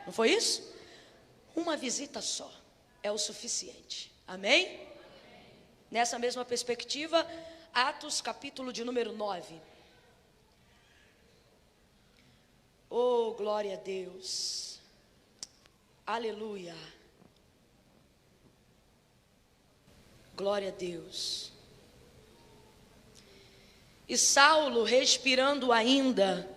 Não foi isso? Uma visita só é o suficiente. Amém? Nessa mesma perspectiva, Atos capítulo de número 9. Oh, glória a Deus. Aleluia. Glória a Deus. E Saulo, respirando ainda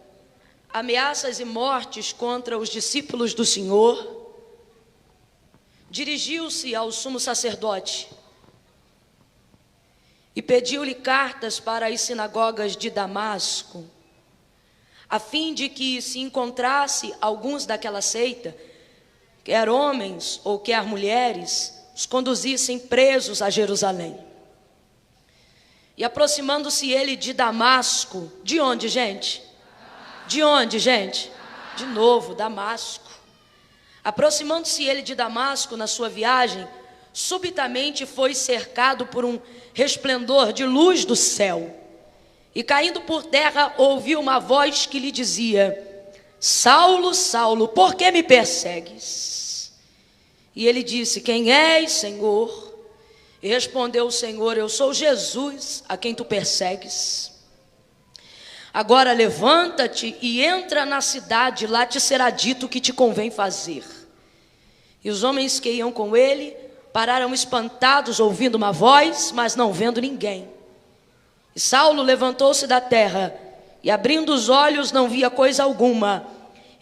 ameaças e mortes contra os discípulos do Senhor, dirigiu-se ao sumo sacerdote e pediu-lhe cartas para as sinagogas de Damasco, a fim de que, se encontrasse alguns daquela seita, quer homens ou quer mulheres, os conduzissem presos a Jerusalém. E aproximando-se ele de Damasco, de onde, gente? De onde, gente? De novo, Damasco. Aproximando-se ele de Damasco na sua viagem, subitamente foi cercado por um resplendor de luz do céu. E caindo por terra, ouviu uma voz que lhe dizia: Saulo, Saulo, por que me persegues? E ele disse: Quem és, Senhor? E respondeu o Senhor: Eu sou Jesus, a quem tu persegues. Agora levanta-te e entra na cidade, lá te será dito o que te convém fazer. E os homens que iam com ele pararam espantados, ouvindo uma voz, mas não vendo ninguém. E Saulo levantou-se da terra, e abrindo os olhos não via coisa alguma,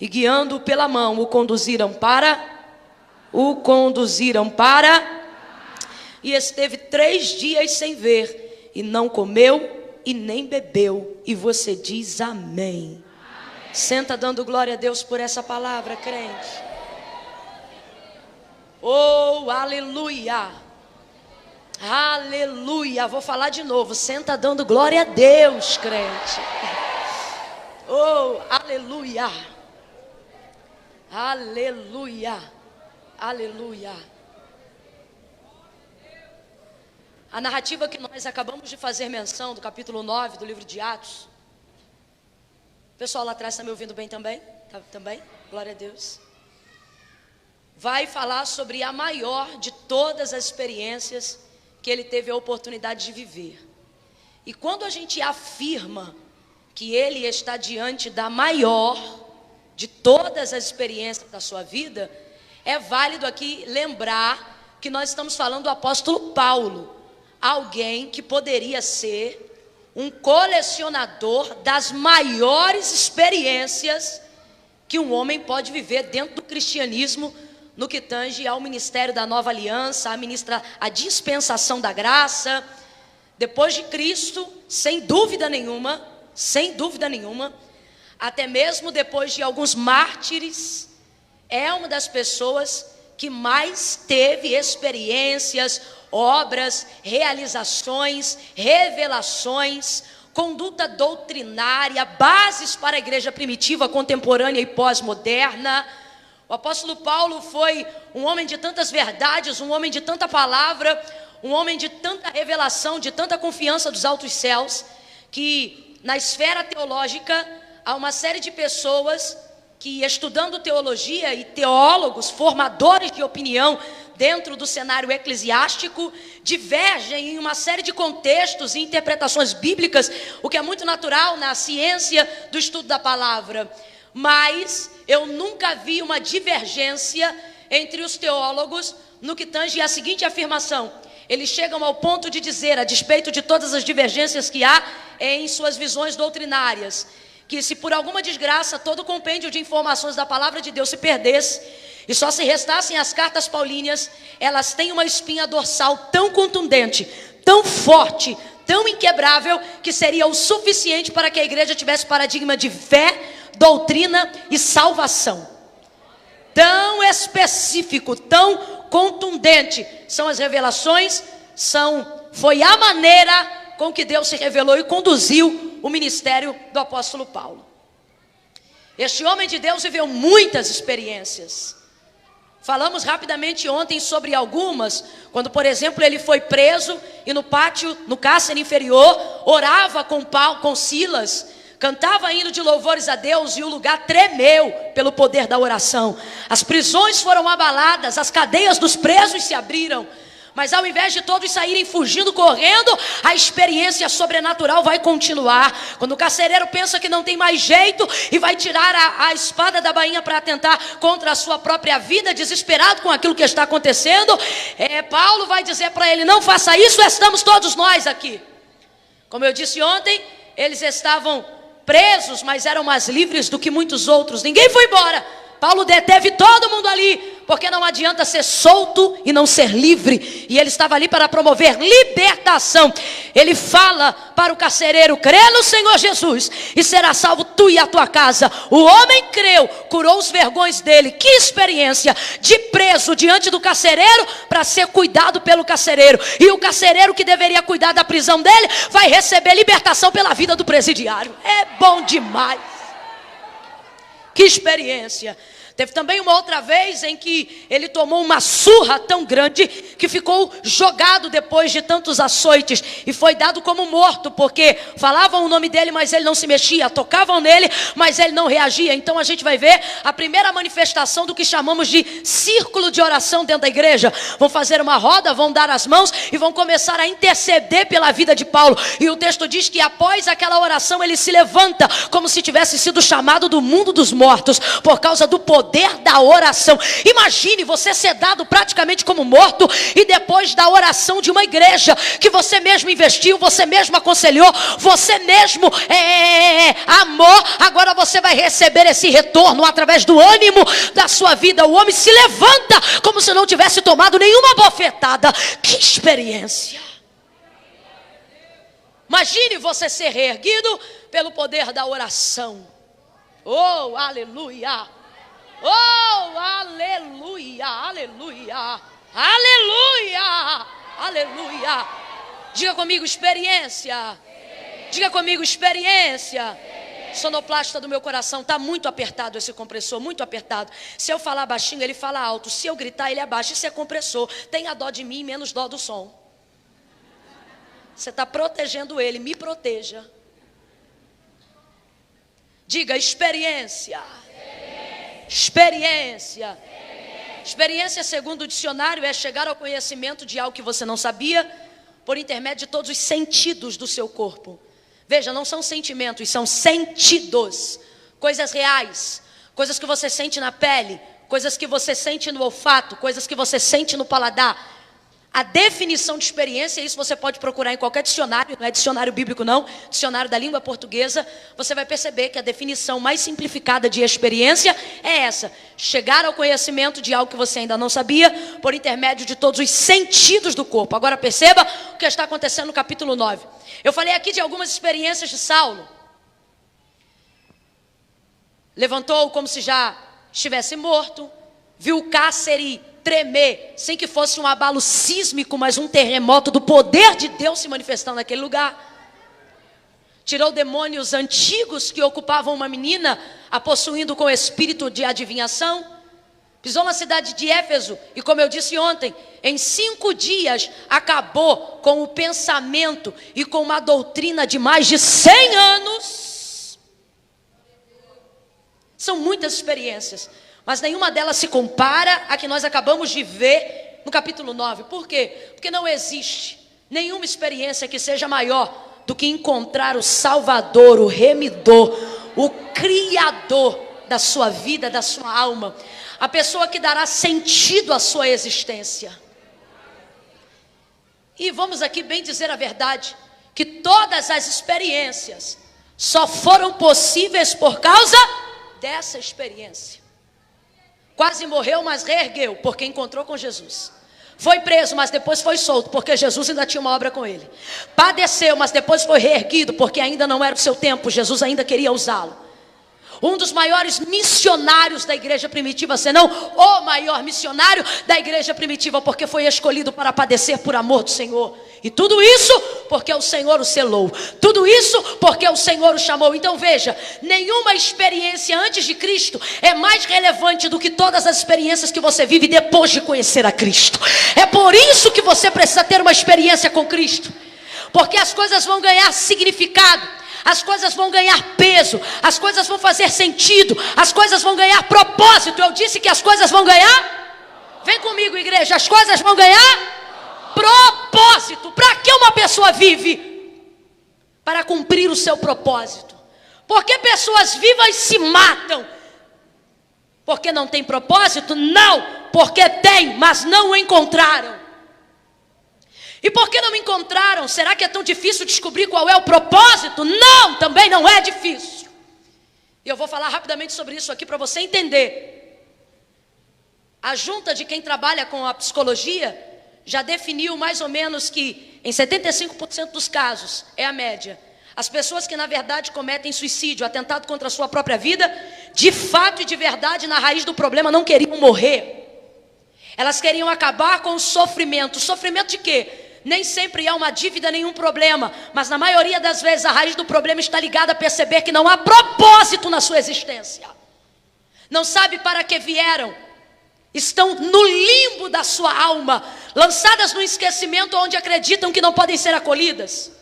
e guiando-o pela mão, o conduziram para, e esteve 3 dias sem ver, e não comeu e nem bebeu. E você diz amém. Senta dando glória a Deus por essa palavra, crente. Oh, aleluia. Aleluia. Vou falar de novo. Senta dando glória a Deus, crente. Oh, aleluia. Aleluia. Aleluia. A narrativa que nós acabamos de fazer menção, do capítulo 9 do livro de Atos. O pessoal lá atrás está me ouvindo bem também? Também? Glória a Deus. Vai falar sobre a maior de todas as experiências que ele teve a oportunidade de viver. E quando a gente afirma que ele está diante da maior de todas as experiências da sua vida, é válido aqui lembrar que nós estamos falando do apóstolo Paulo, alguém que poderia ser um colecionador das maiores experiências que um homem pode viver dentro do cristianismo, no que tange ao ministério da nova aliança, a dispensação da graça. Depois de Cristo, sem dúvida nenhuma, até mesmo depois de alguns mártires, é uma das pessoas que mais teve experiências, obras, realizações, revelações, conduta doutrinária, bases para a igreja primitiva, contemporânea e pós-moderna. O apóstolo Paulo foi um homem de tantas verdades, um homem de tanta palavra, um homem de tanta revelação, de tanta confiança dos altos céus, que na esfera teológica há uma série de pessoas que, estudando teologia, e teólogos, formadores de opinião dentro do cenário eclesiástico, divergem em uma série de contextos e interpretações bíblicas, o que é muito natural na ciência do estudo da palavra. Mas eu nunca vi uma divergência entre os teólogos no que tange a seguinte afirmação: eles chegam ao ponto de dizer, a despeito de todas as divergências que há em suas visões doutrinárias, que se por alguma desgraça todo o compêndio de informações da palavra de Deus se perdesse e só se restassem as cartas paulíneas, elas têm uma espinha dorsal tão contundente, tão forte, tão inquebrável, que seria o suficiente para que a igreja tivesse paradigma de fé, doutrina e salvação. Tão específico, tão contundente são as revelações, foi a maneira com que Deus se revelou e conduziu o ministério do apóstolo Paulo. Este homem de Deus viveu muitas experiências. Falamos rapidamente ontem sobre algumas, quando, por exemplo, ele foi preso e no pátio, no cárcere inferior, orava com Silas, cantava hino de louvores a Deus e o lugar tremeu pelo poder da oração. As prisões foram abaladas, as cadeias dos presos se abriram. Mas ao invés de todos saírem fugindo, correndo, a experiência sobrenatural vai continuar. Quando o carcereiro pensa que não tem mais jeito e vai tirar a espada da bainha para atentar contra a sua própria vida, desesperado com aquilo que está acontecendo, Paulo vai dizer para ele: não faça isso, estamos todos nós aqui. Como eu disse ontem, eles estavam presos, mas eram mais livres do que muitos outros. Ninguém foi embora. Paulo deteve todo mundo ali, porque não adianta ser solto e não ser livre. E ele estava ali para promover libertação. Ele fala para o carcereiro: crê no Senhor Jesus e será salvo tu e a tua casa. O homem creu, curou os vergões dele. Que experiência de preso diante do carcereiro para ser cuidado pelo carcereiro. E o carcereiro que deveria cuidar da prisão dele vai receber libertação pela vida do presidiário. É bom demais. Que experiência. Teve também uma outra vez em que ele tomou uma surra tão grande que ficou jogado depois de tantos açoites e foi dado como morto, porque falavam o nome dele, mas ele não se mexia, tocavam nele, mas ele não reagia. Então a gente vai ver a primeira manifestação do que chamamos de círculo de oração dentro da igreja. Vão fazer uma roda, vão dar as mãos e vão começar a interceder pela vida de Paulo. E o texto diz que após aquela oração ele se levanta como se tivesse sido chamado do mundo dos mortos, por causa do poder da oração. Imagine você ser dado praticamente como morto e depois da oração de uma igreja que você mesmo investiu, você mesmo aconselhou, você mesmo amou, agora você vai receber esse retorno através do ânimo da sua vida. O homem se levanta como se não tivesse tomado nenhuma bofetada. Que experiência! Imagine você ser reerguido pelo poder da oração. Oh, aleluia! Oh, aleluia, aleluia, aleluia, aleluia. Diga comigo, experiência. Diga comigo, experiência. Sonoplasta do meu coração, está muito apertado esse compressor, muito apertado. Se eu falar baixinho, ele fala alto. Se eu gritar, ele abaixa. Isso é compressor. Tenha dó de mim, menos dó do som. Você está protegendo ele, me proteja. Diga, experiência. Experiência. Experiência, segundo o dicionário, é chegar ao conhecimento de algo que você não sabia por intermédio de todos os sentidos do seu corpo. Veja, não são sentimentos, são sentidos. Coisas reais, coisas que você sente na pele, coisas que você sente no olfato, coisas que você sente no paladar. A definição de experiência, isso você pode procurar em qualquer dicionário, não é dicionário bíblico não, dicionário da língua portuguesa, você vai perceber que a definição mais simplificada de experiência é essa: chegar ao conhecimento de algo que você ainda não sabia, por intermédio de todos os sentidos do corpo. Agora perceba o que está acontecendo no capítulo 9. Eu falei aqui de algumas experiências de Saulo. Levantou como se já estivesse morto, viu o cárcere tremer, sem que fosse um abalo sísmico, mas um terremoto do poder de Deus se manifestando naquele lugar. Tirou demônios antigos que ocupavam uma menina, a possuindo com espírito de adivinhação. Pisou na cidade de Éfeso e, como eu disse ontem, em 5 dias acabou com o pensamento e com uma doutrina de mais de 100 anos. São muitas experiências, mas nenhuma delas se compara à que nós acabamos de ver no capítulo 9. Por quê? Porque não existe nenhuma experiência que seja maior do que encontrar o Salvador, o Remidor, o Criador da sua vida, da sua alma. A pessoa que dará sentido à sua existência. E vamos aqui bem dizer a verdade, que todas as experiências só foram possíveis por causa dessa experiência. Quase morreu, mas reergueu, porque encontrou com Jesus. Foi preso, mas depois foi solto, porque Jesus ainda tinha uma obra com ele. Padeceu, mas depois foi reerguido, porque ainda não era o seu tempo, Jesus ainda queria usá-lo. Um dos maiores missionários da igreja primitiva, senão o maior missionário da igreja primitiva, porque foi escolhido para padecer por amor do Senhor. E tudo isso porque o Senhor o selou. Tudo isso porque o Senhor o chamou. Então veja, nenhuma experiência antes de Cristo é mais relevante do que todas as experiências que você vive depois de conhecer a Cristo. É por isso que você precisa ter uma experiência com Cristo. Porque as coisas vão ganhar significado. as coisas vão ganhar peso, as coisas vão fazer sentido, as coisas vão ganhar propósito. Eu disse que as coisas vão ganhar? Vem comigo, igreja, as coisas vão ganhar propósito. Para que uma pessoa vive? Para cumprir o seu propósito. Por que pessoas vivas se matam? Porque não tem propósito? Não, porque tem, mas não o encontraram. E por que não encontraram? Será que é tão difícil descobrir qual é o propósito? Não, também não é difícil. E eu vou falar rapidamente sobre isso aqui para você entender. A junta de quem trabalha com a psicologia já definiu mais ou menos que em 75% dos casos, é a média, as pessoas que na verdade cometem suicídio, atentado contra a sua própria vida, de fato e de verdade, na raiz do problema, não queriam morrer. Elas queriam acabar com o sofrimento. Sofrimento de quê? Nem sempre há uma dívida, nenhum problema, mas na maioria das vezes a raiz do problema está ligada a perceber que não há propósito na sua existência. Não sabe para que vieram. Estão no limbo da sua alma, lançadas no esquecimento, onde acreditam que não podem ser acolhidas.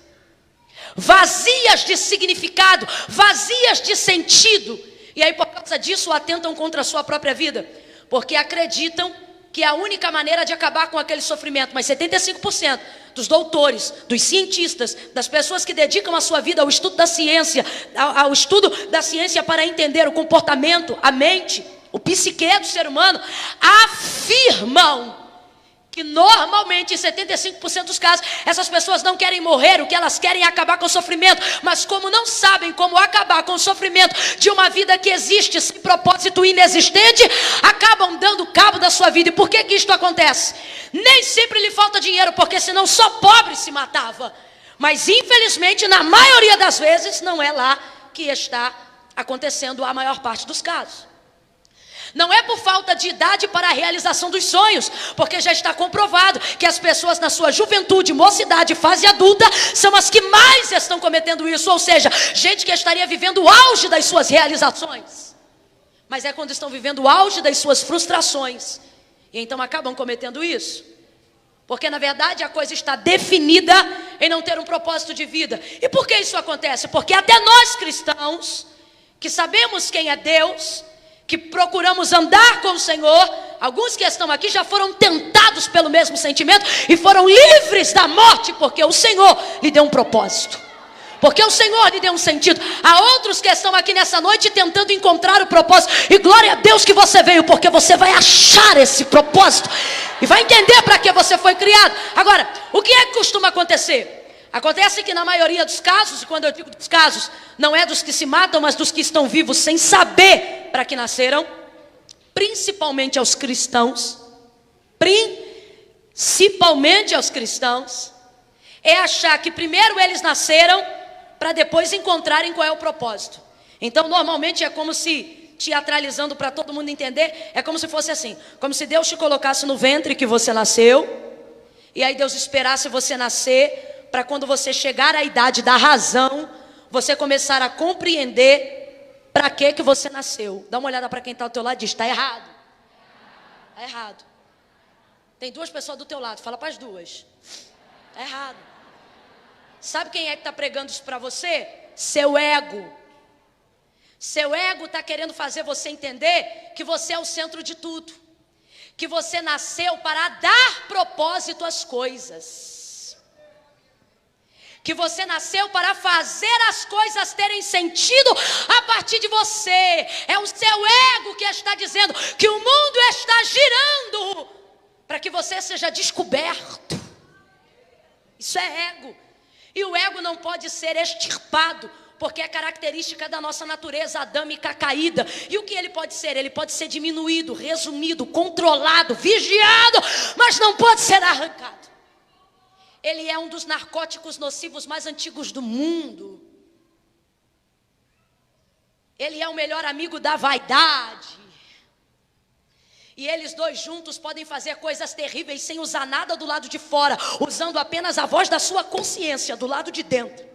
Vazias de significado, vazias de sentido. E aí por causa disso atentam contra a sua própria vida, porque acreditam que é a única maneira de acabar com aquele sofrimento. Mas 75% dos doutores, dos cientistas, das pessoas que dedicam a sua vida ao estudo da ciência, ao estudo da ciência para entender o comportamento, a mente, o psique do ser humano, afirmam que normalmente, em 75% dos casos, essas pessoas não querem morrer, o que elas querem é acabar com o sofrimento. Mas como não sabem como acabar com o sofrimento de uma vida que existe sem propósito inexistente, acabam dando cabo da sua vida. E por que que isto acontece? Nem sempre lhe falta dinheiro, porque senão só pobre se matava. Mas infelizmente, na maioria das vezes, não é lá que está acontecendo a maior parte dos casos. Não é por falta de idade para a realização dos sonhos, porque já está comprovado que as pessoas na sua juventude, mocidade, fase adulta, são as que mais estão cometendo isso. Ou seja, gente que estaria vivendo o auge das suas realizações, mas é quando estão vivendo o auge das suas frustrações, e então acabam cometendo isso. Porque na verdade a coisa está definida em não ter um propósito de vida. E por que isso acontece? Porque até nós cristãos, que sabemos quem é Deus, que procuramos andar com o Senhor, alguns que estão aqui já foram tentados pelo mesmo sentimento e foram livres da morte, porque o Senhor lhe deu um propósito, porque o Senhor lhe deu um sentido. Há outros que estão aqui nessa noite tentando encontrar o propósito, e glória a Deus que você veio, porque você vai achar esse propósito e vai entender para que você foi criado. Agora, o que é que costuma acontecer? Acontece que na maioria dos casos, e quando eu digo dos casos, não é dos que se matam, mas dos que estão vivos sem saber para que nasceram, principalmente aos cristãos, é achar que primeiro eles nasceram para depois encontrarem qual é o propósito. Então normalmente é como se, teatralizando para todo mundo entender, é como se fosse assim, como se Deus te colocasse no ventre que você nasceu, e aí Deus esperasse você nascer, para quando você chegar à idade da razão, você começar a compreender para que você nasceu. Dá uma olhada para quem está ao teu lado e diz: está errado. Está errado. Tem duas pessoas do teu lado, fala para as duas. Está errado. Sabe quem é que está pregando isso para você? Seu ego. Seu ego está querendo fazer você entender que você é o centro de tudo, que você nasceu para dar propósito às coisas, que você nasceu para fazer as coisas terem sentido a partir de você. É o seu ego que está dizendo que o mundo está girando para que você seja descoberto. Isso é ego. E o ego não pode ser extirpado, porque é característica da nossa natureza adâmica caída. E o que ele pode ser? Ele pode ser diminuído, resumido, controlado, vigiado, mas não pode ser arrancado. Ele é um dos narcóticos nocivos mais antigos do mundo. Ele é o melhor amigo da vaidade. E eles dois juntos podem fazer coisas terríveis sem usar nada do lado de fora, usando apenas a voz da sua consciência do lado de dentro.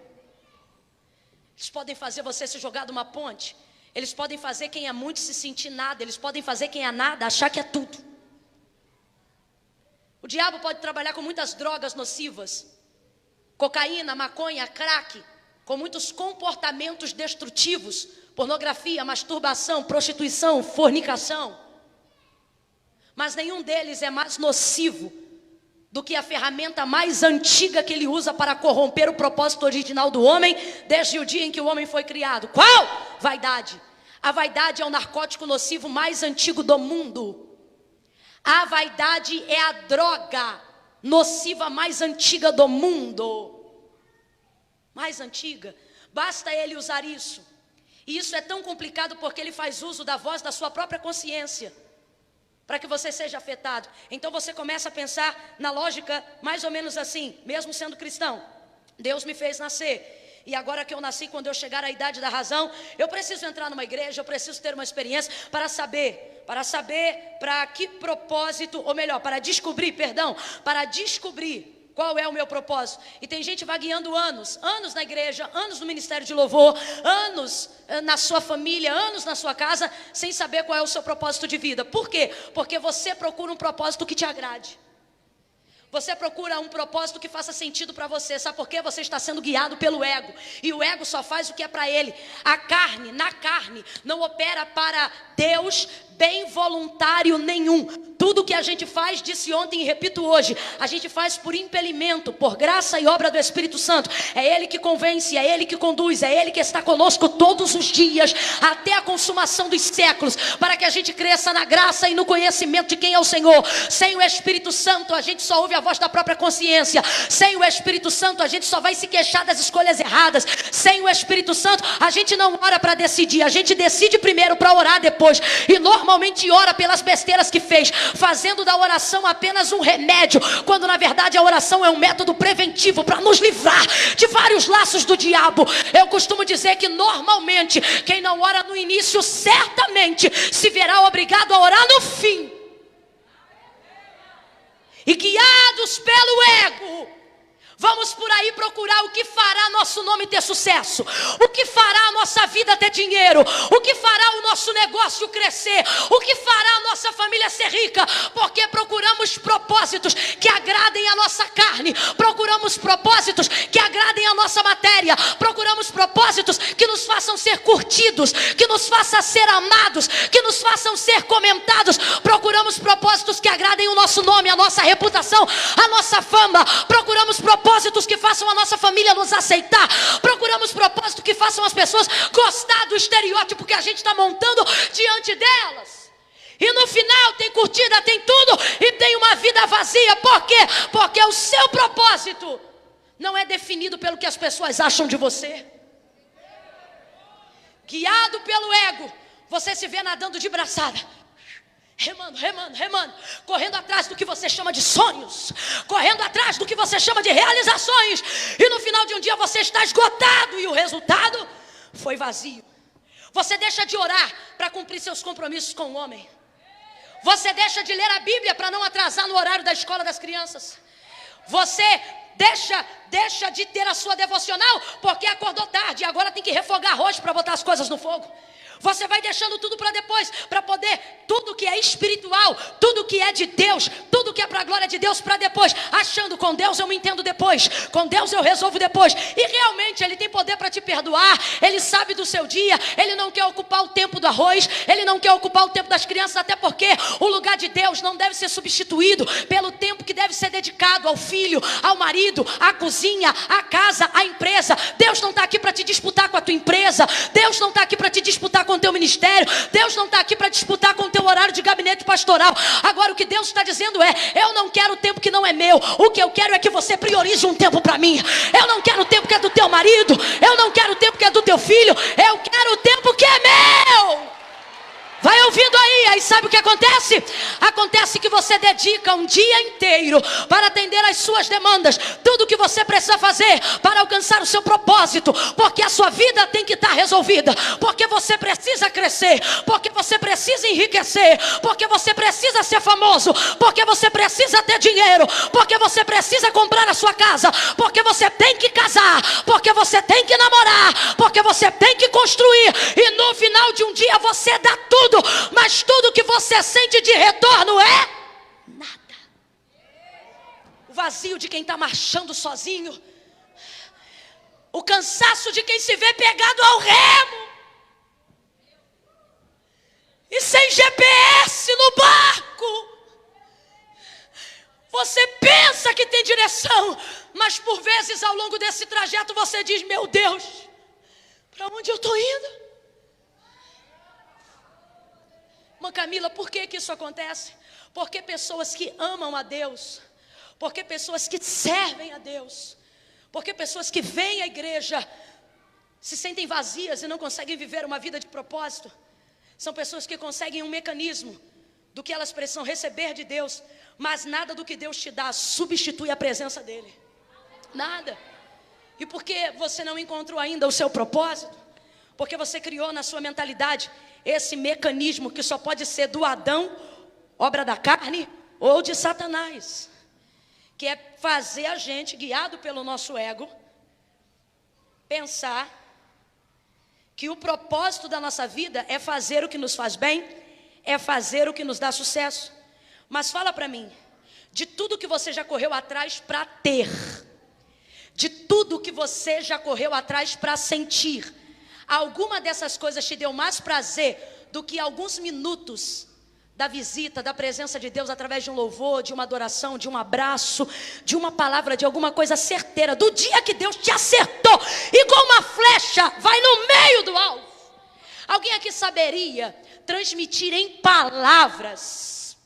Eles podem fazer você se jogar de uma ponte. Eles podem fazer quem é muito se sentir nada. Eles podem fazer quem é nada achar que é tudo. O diabo pode trabalhar com muitas drogas nocivas. Cocaína, maconha, crack. com muitos comportamentos destrutivos, pornografia, masturbação, prostituição, fornicação. Mas nenhum deles é mais nocivo do que a ferramenta mais antiga que ele usa para corromper o propósito original do homem, desde o dia em que o homem foi criado. Qual? Vaidade. A vaidade é o narcótico nocivo mais antigo do mundo. A vaidade é a droga nociva mais antiga do mundo. Mais antiga. Basta ele usar isso. E isso é tão complicado porque ele faz uso da voz da sua própria consciência, para que você seja afetado. Então você começa a pensar na lógica mais ou menos assim, mesmo sendo cristão. Deus me fez nascer, e agora que eu nasci, quando eu chegar à idade da razão, eu preciso entrar numa igreja, eu preciso ter uma experiência para saber para que propósito, ou melhor, para descobrir qual é o meu propósito. E tem gente vagueando anos na igreja, anos no ministério de louvor, anos na sua família, anos na sua casa, sem saber qual é o seu propósito de vida. Por quê? Porque você procura um propósito que te agrade. Você procura um propósito que faça sentido para você. Sabe por quê? Você está sendo guiado pelo ego. E o ego só faz o que é para ele. A carne, na carne, não opera para Deus bem voluntário nenhum. Tudo que a gente faz, disse ontem e repito hoje, a gente faz por impelimento, por graça e obra do Espírito Santo. É Ele que convence, é Ele que conduz, é Ele que está conosco todos os dias, até a consumação dos séculos, para que a gente cresça na graça e no conhecimento de quem é o Senhor. Sem o Espírito Santo, a gente só ouve a voz da própria consciência. Sem o Espírito Santo, a gente só vai se queixar das escolhas erradas. Sem o Espírito Santo, a gente não ora para decidir, a gente decide primeiro para orar depois. E normalmente ora pelas besteiras que fez, fazendo da oração apenas um remédio, quando na verdade a oração é um método preventivo para nos livrar de vários laços do diabo. Eu costumo dizer que normalmente quem não ora no início certamente se verá obrigado a orar no fim. E guiados pelo ego, vamos por aí procurar o que fará nosso nome ter sucesso, o que fará a nossa vida ter dinheiro, o que fará o nosso negócio crescer, o que fará a nossa família ser rica, porque procuramos propósitos que agradem a nossa carne, procuramos propósitos que agradem a nossa matéria, procuramos propósitos que nos façam ser curtidos, que nos façam ser amados, que nos façam ser comentados, procuramos propósitos que agradem o nosso nome, a nossa reputação, a nossa fama, procuramos propósitos que façam a nossa família nos aceitar, procuramos propósitos que façam as pessoas gostar do estereótipo que a gente está montando diante delas. E no final tem curtida, tem tudo, e tem uma vida vazia. Por quê? Porque o seu propósito não é definido pelo que as pessoas acham de você. Guiado pelo ego, você se vê nadando de braçada, remando, correndo atrás do que você chama de sonhos, correndo atrás do que você chama de realizações, e no final de um dia você está esgotado, e o resultado foi vazio. Você deixa de orar para cumprir seus compromissos com o homem. Você deixa de ler a Bíblia para não atrasar no horário da escola das crianças. Você deixa de ter a sua devocional porque acordou tarde e agora tem que refogar arroz para botar as coisas no fogo. Você vai deixando tudo para depois, para poder, tudo que é espiritual, tudo que é de Deus, tudo que é para a glória de Deus para depois, achando com Deus eu me entendo depois, com Deus eu resolvo depois. E realmente Ele tem poder para te perdoar, Ele sabe do seu dia, Ele não quer ocupar o tempo do arroz, Ele não quer ocupar o tempo das crianças, até porque o lugar de Deus não deve ser substituído pelo tempo que deve ser dedicado ao filho, ao marido, à cozinha, à casa, à empresa. Deus não está aqui para te disputar com a tua empresa, Deus não está aqui para te disputar com o teu ministério, Deus não está aqui para disputar com o teu horário de gabinete pastoral. Agora o que Deus está dizendo é: eu não quero o tempo que não é meu, o que eu quero é que você priorize um tempo para mim. Eu não quero o tempo que é do teu marido, eu não quero o tempo que é do teu filho, eu quero o tempo que é meu. Vai ouvindo aí sabe o que acontece? Acontece que você dedica um dia inteiro para atender às suas demandas, tudo que você precisa fazer para alcançar o seu propósito, porque a sua vida tem que estar resolvida, porque você precisa crescer, porque você precisa enriquecer, porque você precisa ser famoso, porque você precisa ter dinheiro, porque você precisa comprar a sua casa, porque você tem que casar, porque você tem que namorar, porque você tem que construir, e no final de um dia você dá tudo, mas tudo que você sente de retorno é nada. O vazio de quem está marchando sozinho. O cansaço de quem se vê pegado ao remo. E sem GPS no barco. Você pensa que tem direção, mas por vezes ao longo desse trajeto você diz: meu Deus, para onde eu estou indo? Irmã Camila, por que isso acontece? Porque pessoas que amam a Deus, porque pessoas que servem a Deus, porque pessoas que vêm à igreja se sentem vazias e não conseguem viver uma vida de propósito. São pessoas que conseguem um mecanismo do que elas precisam receber de Deus, mas nada do que Deus te dá substitui a presença dEle. Nada. E porque você não encontrou ainda o seu propósito, porque você criou na sua mentalidade esse mecanismo que só pode ser do Adão, obra da carne, ou de Satanás, que é fazer a gente, guiado pelo nosso ego, pensar que o propósito da nossa vida é fazer o que nos faz bem, é fazer o que nos dá sucesso. Mas fala para mim, de tudo que você já correu atrás para ter, de tudo que você já correu atrás para sentir, alguma dessas coisas te deu mais prazer do que alguns minutos da visita, da presença de Deus através de um louvor, de uma adoração, de um abraço, de uma palavra, de alguma coisa certeira, do dia que Deus te acertou, igual uma flecha, vai no meio do alvo. Alguém aqui saberia transmitir em palavras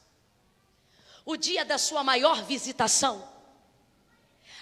o dia da sua maior visitação?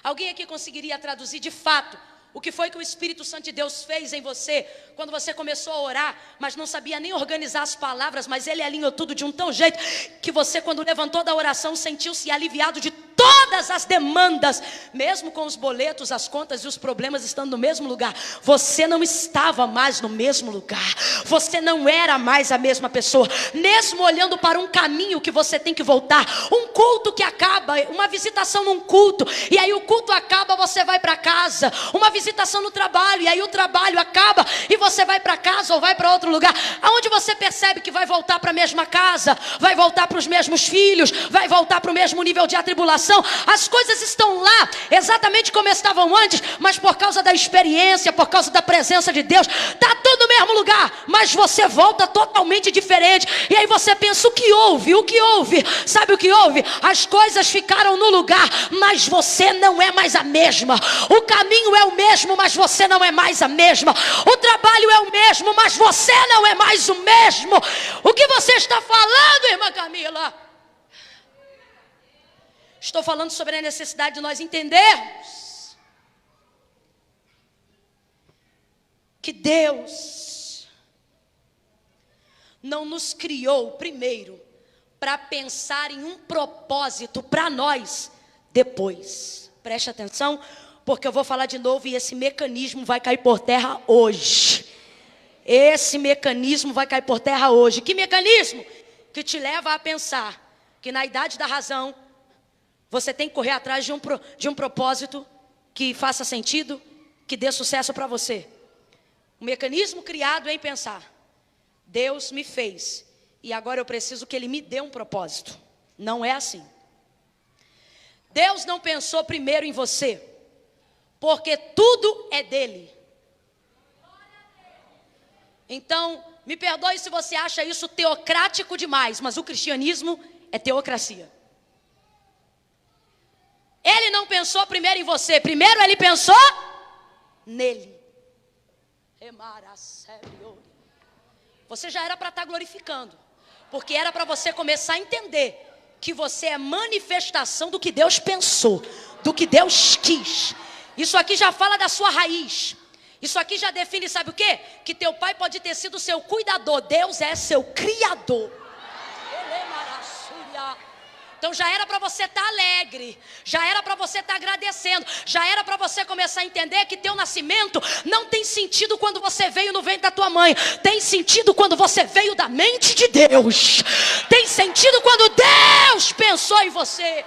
Alguém aqui conseguiria traduzir de fato o que foi que o Espírito Santo de Deus fez em você quando você começou a orar, mas não sabia nem organizar as palavras, mas Ele alinhou tudo de um tão jeito que você, quando levantou da oração, sentiu-se aliviado de todas as demandas, mesmo com os boletos, as contas e os problemas estando no mesmo lugar. Você não estava mais no mesmo lugar, você não era mais a mesma pessoa, mesmo olhando para um caminho que você tem que voltar, um culto que acaba, uma visitação num culto, e aí o culto acaba, você vai para casa, uma visitação no trabalho, e aí o trabalho acaba, e você vai para casa ou vai para outro lugar, aonde você percebe que vai voltar para a mesma casa, vai voltar para os mesmos filhos, vai voltar para o mesmo nível de atribulação. As coisas estão lá exatamente como estavam antes, mas por causa da experiência, por causa da presença de Deus, está tudo no mesmo lugar, mas você volta totalmente diferente. E aí você pensa: o que houve? O que houve? Sabe o que houve? As coisas ficaram no lugar, mas você não é mais a mesma. O caminho é o mesmo, mas você não é mais a mesma. O trabalho é o mesmo, mas você não é mais o mesmo. O que você está falando, irmã Camila? Estou falando sobre a necessidade de nós entendermos que Deus não nos criou primeiro para pensar em um propósito para nós depois. Preste atenção, porque eu vou falar de novo e esse mecanismo vai cair por terra hoje. Esse mecanismo vai cair por terra hoje. Que mecanismo? Que te leva a pensar que na idade da razão você tem que correr atrás de um propósito que faça sentido, que dê sucesso para você. Um mecanismo criado em pensar: Deus me fez e agora eu preciso que Ele me dê um propósito. Não é assim. Deus não pensou primeiro em você, porque tudo é dele. Então, me perdoe se você acha isso teocrático demais, mas o cristianismo é teocracia. Ele não pensou primeiro em você, primeiro Ele pensou nele. Você já era para estar glorificando, porque era para você começar a entender que você é manifestação do que Deus pensou, do que Deus quis. Isso aqui já fala da sua raiz. Isso aqui já define, sabe o quê? Que teu pai pode ter sido seu cuidador, Deus é seu criador. Então já era para você estar alegre, já era para você estar agradecendo, já era para você começar a entender que teu nascimento não tem sentido quando você veio no ventre da tua mãe, tem sentido quando você veio da mente de Deus, tem sentido quando Deus pensou em você.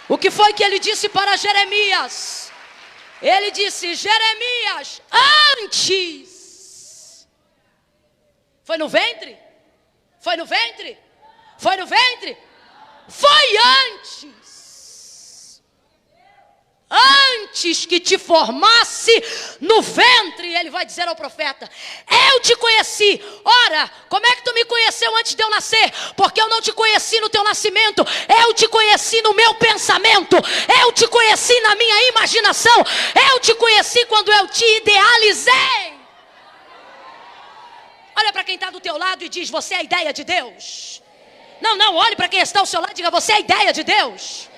O que foi que Ele disse para Jeremias? Ele disse: Jeremias, antes. Foi no ventre? Foi no ventre? Foi no ventre? Foi antes. Antes que te formasse no ventre, ele vai dizer ao profeta: eu te conheci. Ora, como é que tu me conheceu antes de eu nascer? Porque eu não te conheci no teu nascimento, eu te conheci no meu pensamento, eu te conheci na minha imaginação, eu te conheci quando eu te idealizei. Olha para quem está do teu lado e diz: você é a ideia de Deus. Não, olhe para quem está ao seu lado e diga: você é a ideia de Deus.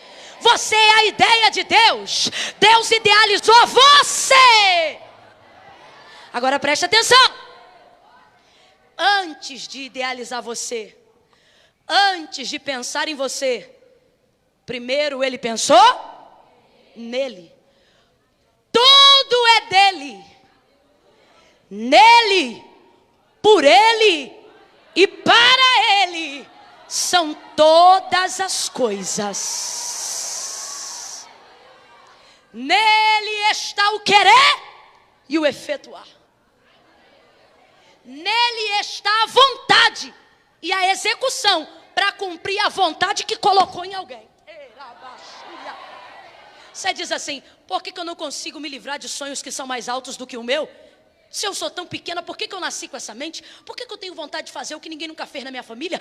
Você é a ideia de Deus. Deus idealizou você. Agora preste atenção. Antes de idealizar você, antes de pensar em você, primeiro ele pensou nele. Tudo é dele, nele, por ele e para ele são todas as coisas. Nele está o querer e o efetuar. Nele está a vontade e a execução para cumprir a vontade que colocou em alguém. Você diz assim: por que eu não consigo me livrar de sonhos que são mais altos do que o meu? Se eu sou tão pequena, por que eu nasci com essa mente? Por que eu tenho vontade de fazer o que ninguém nunca fez na minha família?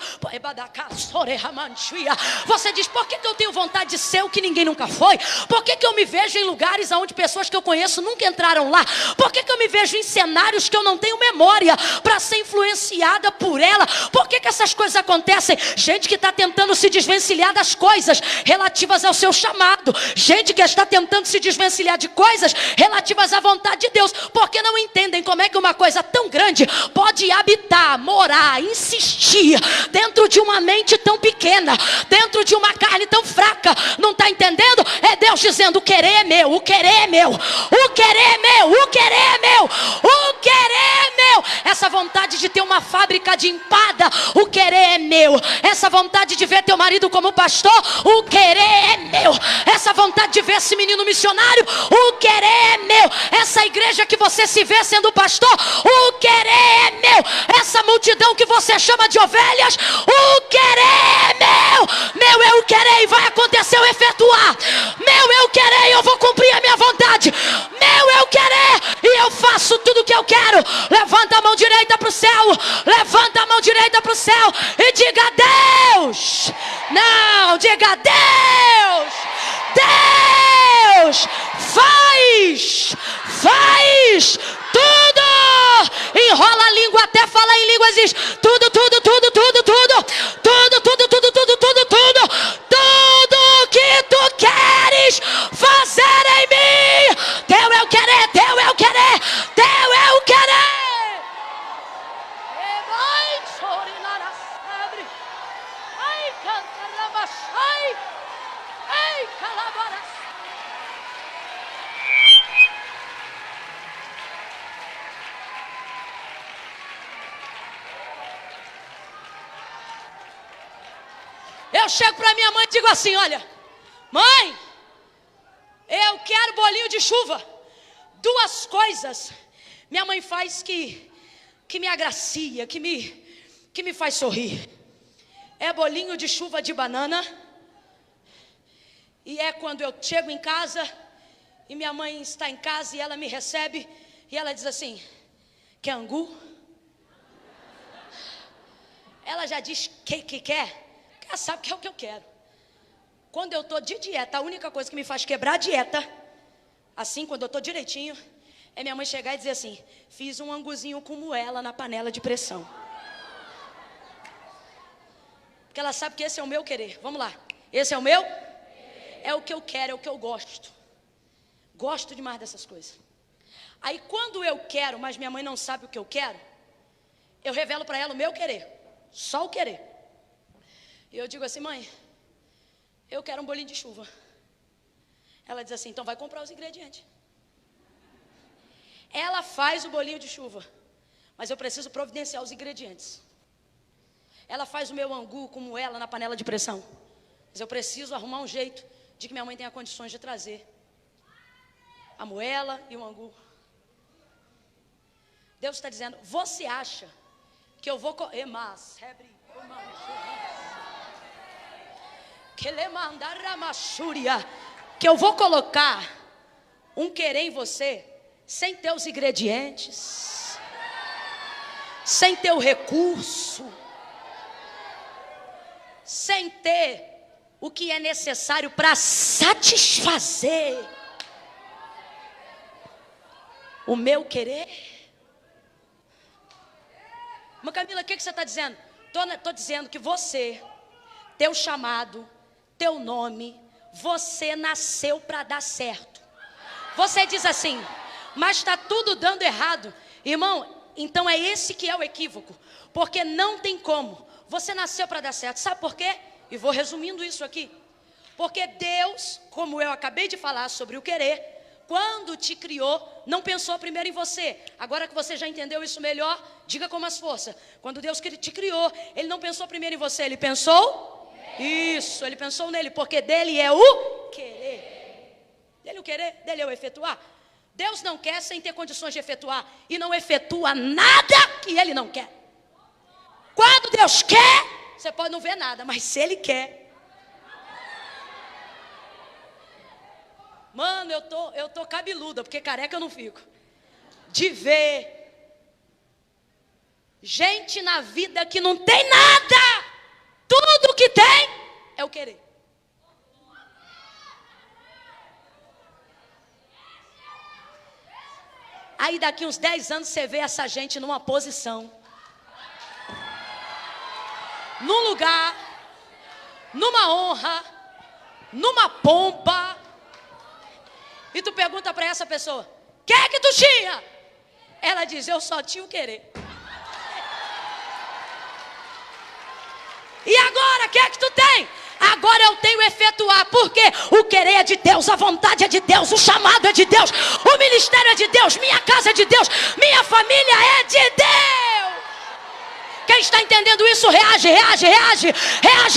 Você diz: por que eu tenho vontade de ser o que ninguém nunca foi? Por que eu me vejo em lugares onde pessoas que eu conheço nunca entraram lá? Por que eu me vejo em cenários que eu não tenho memória para ser influenciada por ela? Por que essas coisas acontecem? Gente que está tentando se desvencilhar das coisas relativas ao seu chamado. Gente que está tentando se desvencilhar de coisas relativas à vontade de Deus. Porque não entendem como é que uma coisa tão grande pode habitar, morar, insistir dentro de uma mente tão pequena, dentro de uma carne tão fraca. Não está entendendo? É Deus dizendo: o querer é meu, o querer é meu, o querer é meu, o querer é meu, o querer é meu. Essa vontade de ter uma fábrica de empada, o querer é meu. Essa vontade de ver teu marido como pastor, o querer é meu. Essa vontade de ver esse menino missionário, o querer é meu. Essa igreja que você se vê sendo pastor, o querer é meu. Essa multidão que você chama de ovelhas, o querer é meu. Meu é o querer e vai acontecer o efetuar. Meu é o querer e eu vou cumprir a minha vontade. Meu é o querer e eu faço tudo o que eu quero. Levanta a mão direita para o céu. Levanta a mão direita para o céu e diga: Deus. Não, diga: Deus. Deus faz tudo. Enrola a língua até falar em línguas, diz: tudo, tudo, tudo, tudo, tudo, tudo, tudo, tudo, tudo, tudo, tudo, tudo que tu queres fazer em mim. Teu é o querer, teu é o querer, teu é o querer. Eu chego para minha mãe e digo assim: olha, mãe, eu quero bolinho de chuva. Duas coisas minha mãe faz que me agracia, que me faz sorrir. É bolinho de chuva de banana. E é quando eu chego em casa e minha mãe está em casa e ela me recebe e ela diz assim: quer angu? Ela já diz que quer. Ela sabe que é o que eu quero. Quando eu estou de dieta, a única coisa que me faz quebrar a dieta, assim, quando eu estou direitinho, é minha mãe chegar e dizer assim: fiz um anguzinho com moela na panela de pressão. Porque ela sabe que esse é o meu querer. Vamos lá. Esse é o meu? É o que eu quero, é o que eu gosto. Gosto demais dessas coisas. Aí quando eu quero, mas minha mãe não sabe o que eu quero, eu revelo para ela o meu querer. Só o querer. E eu digo assim: mãe, eu quero um bolinho de chuva. Ela diz assim: então vai comprar os ingredientes. Ela faz o bolinho de chuva, mas eu preciso providenciar os ingredientes. Ela faz o meu angu com moela na panela de pressão, mas eu preciso arrumar um jeito de que minha mãe tenha condições de trazer a moela e o angu. Deus está dizendo: você acha que eu vou que eu vou colocar um querer em você, sem ter os ingredientes, sem ter o recurso, sem ter o que é necessário para satisfazer o meu querer. Mas Camila, o que você está dizendo? Estou dizendo que você, teu chamado, teu nome, você nasceu para dar certo. Você diz assim, mas está tudo dando errado. Irmão, então é esse que é o equívoco. Porque não tem como. Você nasceu para dar certo. Sabe por quê? E vou resumindo isso aqui. Porque Deus, como eu acabei de falar sobre o querer, quando te criou, não pensou primeiro em você. Agora que você já entendeu isso melhor, diga com mais força. Quando Deus te criou, Ele não pensou primeiro em você, Ele pensou? Isso, Ele pensou nele, porque dele é o querer. Dele é o querer, dele é o efetuar. Deus não quer sem ter condições de efetuar. E não efetua nada que Ele não quer. Quando Deus quer, você pode não ver nada, mas se Ele quer. Mano, eu tô cabeluda, porque careca eu não fico. De ver gente na vida que não tem nada. Tudo que tem é o querer. Aí daqui uns 10 anos você vê essa gente numa posição, num lugar, numa honra, numa pompa. E tu pergunta para essa pessoa, o que é que tu tinha? Ela diz, eu só tinha o querer. E agora, o que é que tu tem? Agora eu tenho efetuar, porque o querer é de Deus, a vontade é de Deus, o chamado é de Deus, o ministério é de Deus, minha casa é de Deus, minha família é de Deus. Quem está entendendo isso, reage,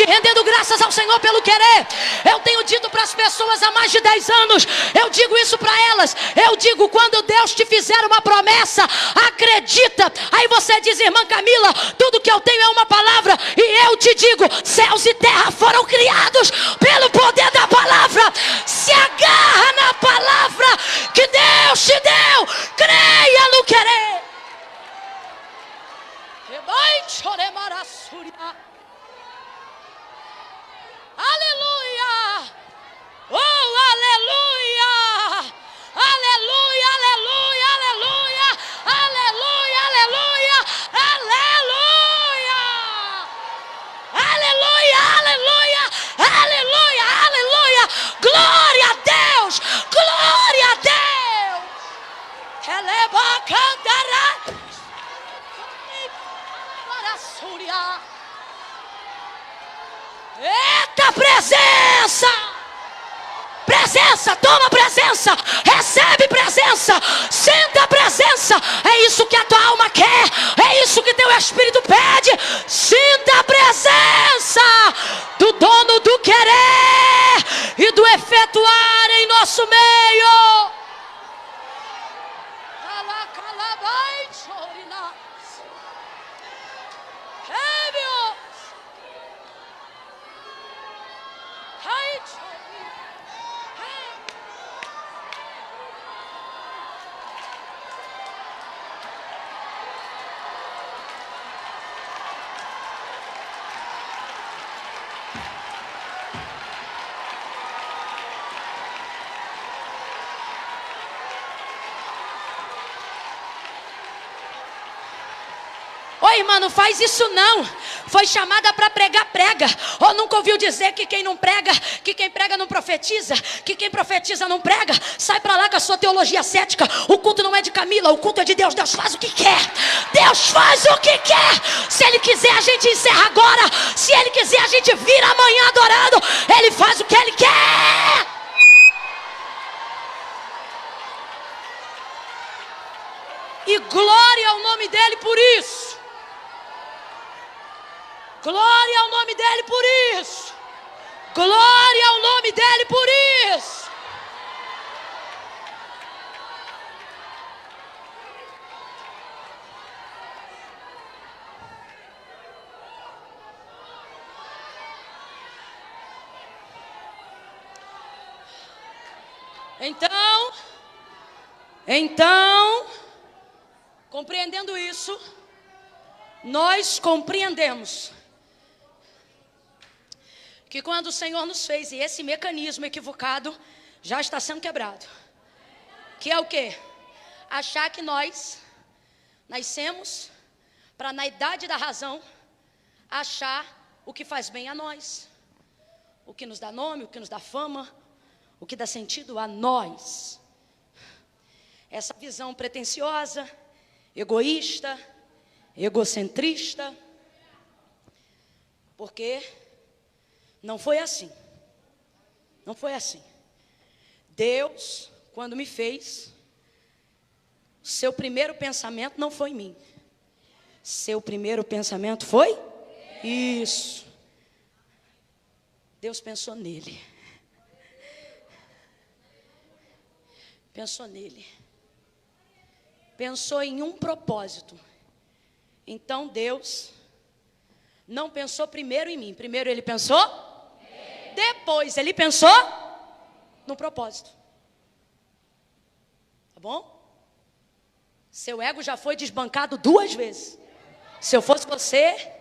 rendendo graças ao Senhor pelo querer. Eu tenho dito para as pessoas há mais de 10 anos, eu digo isso para elas, eu digo, quando Deus te fizer uma promessa, acredita. Aí você diz, irmã Camila, tudo que eu tenho é uma palavra, e eu te digo, céus e terra foram criados pelo poder da palavra. Se agarra na palavra que Deus te deu, creia no querer. Aleluia! Oh, aleluia! Aleluia, aleluia, aleluia! Aleluia, aleluia! Aleluia! Aleluia, aleluia! Aleluia, aleluia! Glória a Deus! Glória a Deus! Eleba cantará. Eita presença! Presença, toma presença, recebe presença, sinta a presença. É isso que a tua alma quer, é isso que teu espírito pede. Sinta a presença do dono do querer e do efetuar em nosso meio. Ô irmã, não faz isso não. Foi chamada para pregar, prega. Ou nunca ouviu dizer que quem não prega, que quem prega não profetiza, que quem profetiza não prega? Sai para lá com a sua teologia cética. O culto não é de Camila, o culto é de Deus. Deus faz o que quer. Deus faz o que quer. Se Ele quiser, a gente encerra agora. Se Ele quiser, a gente vira amanhã adorando. Ele faz o que Ele quer. E glória ao nome dEle por isso. Glória ao nome dEle por isso. Glória ao nome dEle por isso. Então, Então, compreendendo isso, nós compreendemos que quando o Senhor nos fez, e esse mecanismo equivocado já está sendo quebrado, que é o quê? Achar que nós nascemos para, na idade da razão, achar o que faz bem a nós, o que nos dá nome, o que nos dá fama, o que dá sentido a nós. Essa visão pretensiosa, egoísta, egocentrista, porque não foi assim. Não foi assim. Deus, quando me fez, seu primeiro pensamento não foi em mim. Seu primeiro pensamento foi? Isso. Deus pensou nele. Pensou nele. Pensou em um propósito. Então Deus não pensou primeiro em mim. Primeiro ele pensou? Depois ele pensou no propósito. Tá bom? Seu ego já foi desbancado 2 vezes. Se eu fosse você,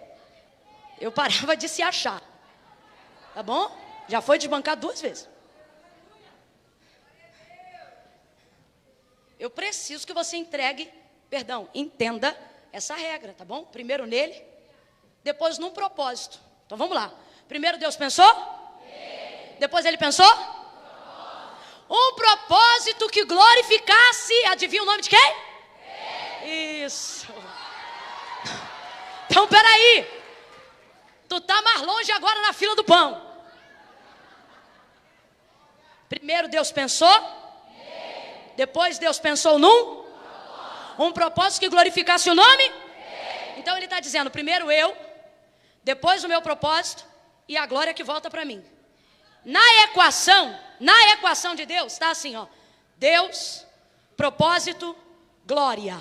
eu parava de se achar. Tá bom? Já foi desbancado 2 vezes. Eu preciso que você entenda essa regra, tá bom? Primeiro nele, depois num propósito. Então vamos lá. Primeiro Deus pensou? Depois ele pensou? Um propósito que glorificasse, adivinha o nome de quem? Isso. Então peraí, tu tá mais longe agora na fila do pão. Primeiro Deus pensou, depois Deus pensou num um propósito que glorificasse o nome. Então ele está dizendo, primeiro eu, depois o meu propósito e a glória que volta para mim. Na equação de Deus, está assim, ó. Deus, propósito, glória.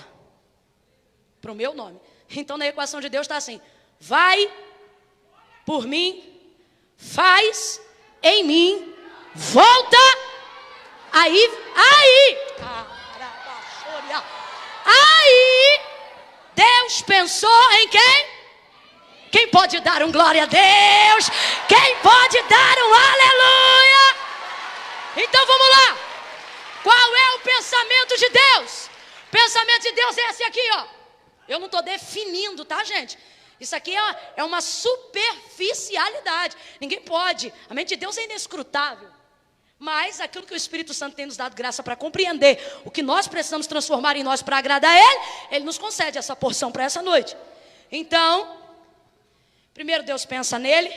Para o meu nome. Então na equação de Deus está assim. Vai por mim, faz em mim, volta. Aí. Aí, Deus pensou em quem? Quem pode dar um glória a Deus? Quem pode dar um aleluia? Então vamos lá. Qual é o pensamento de Deus? O pensamento de Deus é esse aqui, ó. Eu não estou definindo, tá, gente? Isso aqui é uma superficialidade. Ninguém pode. A mente de Deus é inescrutável. Mas aquilo que o Espírito Santo tem nos dado graça para compreender, o que nós precisamos transformar em nós para agradar a Ele, Ele nos concede essa porção para essa noite. Então, primeiro Deus pensa nele,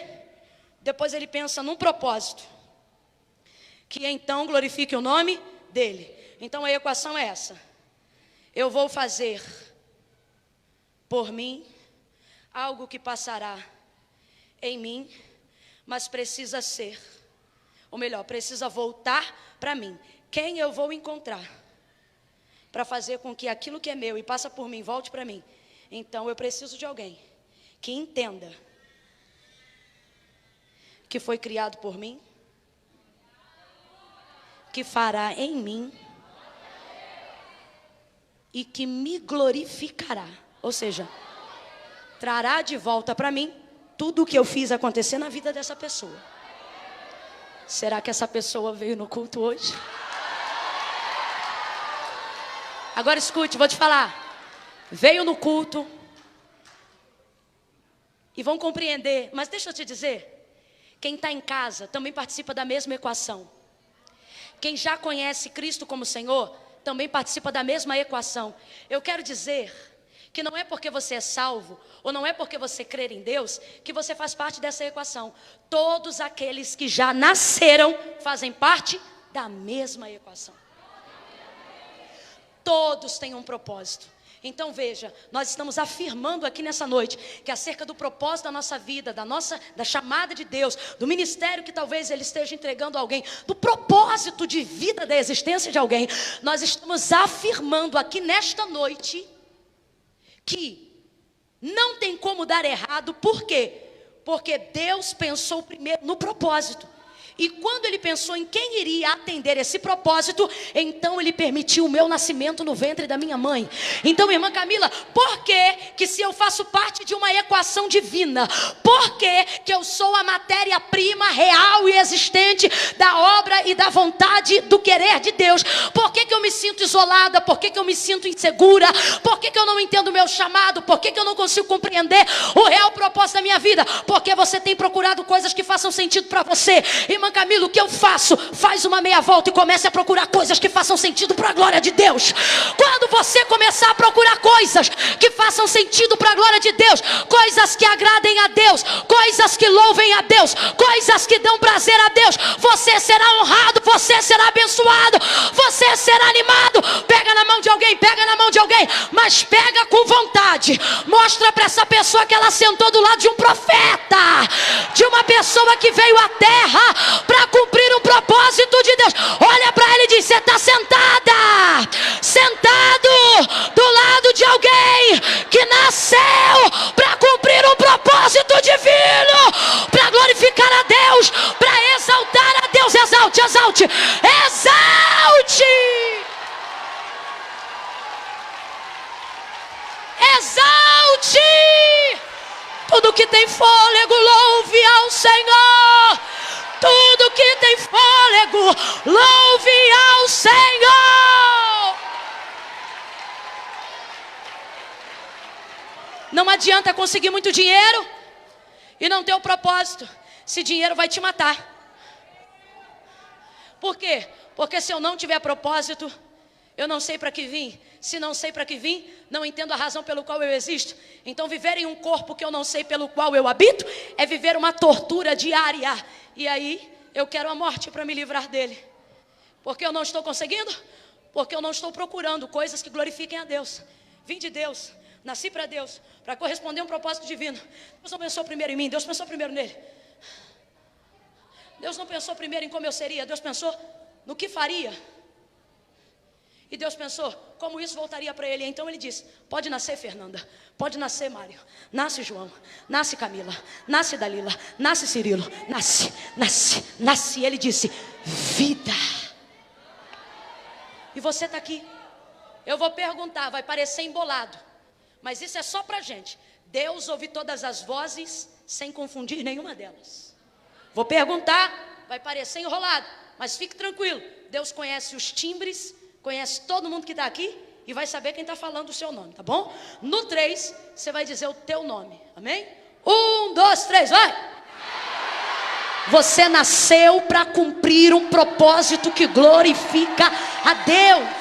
depois Ele pensa num propósito, que então glorifique o nome dEle. Então a equação é essa. Eu vou fazer por mim algo que passará em mim, mas precisa ser, ou melhor, precisa voltar para mim. Quem eu vou encontrar para fazer com que aquilo que é meu e passa por mim volte para mim? Então eu preciso de alguém que entenda que foi criado por mim, que fará em mim e que me glorificará. Ou seja, trará de volta para mim tudo o que eu fiz acontecer na vida dessa pessoa. Será que essa pessoa veio no culto hoje? Agora escute, vou te falar. Veio no culto e vão compreender. Mas deixa eu te dizer, quem está em casa também participa da mesma equação. Quem já conhece Cristo como Senhor também participa da mesma equação. Eu quero dizer que não é porque você é salvo, ou não é porque você crer em Deus, que você faz parte dessa equação. Todos aqueles que já nasceram fazem parte da mesma equação. Todos têm um propósito. Então veja, nós estamos afirmando aqui nessa noite que acerca do propósito da nossa vida, da chamada de Deus, do ministério que talvez Ele esteja entregando a alguém, do propósito de vida da existência de alguém, nós estamos afirmando aqui nesta noite que não tem como dar errado. Por quê? Porque Deus pensou primeiro no propósito. E quando ele pensou em quem iria atender esse propósito, então ele permitiu o meu nascimento no ventre da minha mãe. Então, irmã Camila, por que se eu faço parte de uma equação divina, por que eu sou a matéria-prima real e existente da obra e da vontade do querer de Deus? Por que eu me sinto isolada? Por que eu me sinto insegura? Por que eu não entendo o meu chamado? Por que eu não consigo compreender o real propósito da minha vida? Porque você tem procurado coisas que façam sentido para você. Irmã Camila, o que eu faço? Faz uma meia volta e comece a procurar coisas que façam sentido para a glória de Deus. Quando você começar a procurar coisas que façam sentido para a glória de Deus, coisas que agradem a Deus, coisas que louvem a Deus, coisas que dão prazer a Deus, você será honrado, você será abençoado, você será animado. Pega na mão de alguém, mas pega com vontade. Mostra para essa pessoa que ela sentou do lado de um profeta, de uma pessoa que veio à terra para cumprir um propósito de Deus. Olha para ele e diz: você está sentado do lado de alguém que nasceu para cumprir um propósito divino, para glorificar a Deus, para exaltar a Deus. Exalte, exalte, exalte, exalte. Tudo que tem fôlego, louve ao Senhor. Tudo que tem fôlego, louve ao Senhor. Não adianta conseguir muito dinheiro e não ter o propósito. Esse dinheiro vai te matar. Por quê? Porque se eu não tiver propósito, eu não sei para que vim. Se não sei para que vim, não entendo a razão pelo qual eu existo. Então viver em um corpo que eu não sei pelo qual eu habito é viver uma tortura diária. E aí eu quero a morte para me livrar dele. Porque eu não estou conseguindo? Porque eu não estou procurando coisas que glorifiquem a Deus. Vim de Deus, nasci para Deus, para corresponder a um propósito divino. Deus não pensou primeiro em mim, Deus pensou primeiro nele. Deus não pensou primeiro em como eu seria, Deus pensou no que faria. E Deus pensou como isso voltaria para ele. Então ele disse: pode nascer Fernanda, pode nascer Mário, nasce João, nasce Camila, nasce Dalila, nasce Cirilo, nasce. Ele disse: vida. E você está aqui. Eu vou perguntar, vai parecer embolado, mas isso é só para gente. Deus ouve todas as vozes sem confundir nenhuma delas. Vou perguntar, vai parecer enrolado, mas fique tranquilo. Deus conhece os timbres, conhece todo mundo que está aqui e vai saber quem está falando o seu nome, tá bom? No 3, você vai dizer o teu nome, amém? 1, 2, 3, vai! Você nasceu para cumprir um propósito que glorifica a Deus.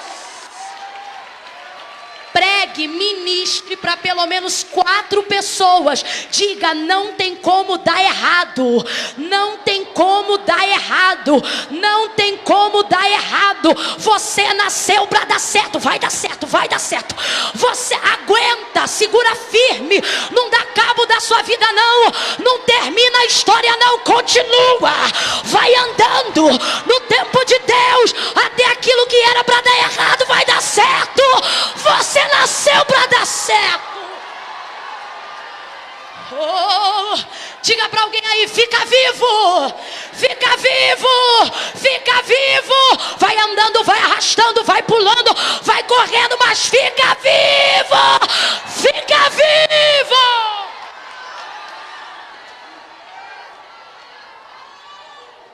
Pregue, ministre para pelo menos 4 pessoas. Diga: não tem como dar errado. Não tem como dar errado. Não tem como dar errado. Você nasceu para dar certo. Vai dar certo, vai dar certo. Você aguenta, segura firme. Não dá cabo da sua vida não. Não termina a história não. Continua. Vai andando no tempo de Deus. Até aquilo que era para dar errado vai dar certo. Você nasceu para dar certo. Oh, diga para alguém aí: fica vivo, fica vivo, fica vivo. Vai andando, vai arrastando, vai pulando, vai correndo, mas fica vivo, fica vivo.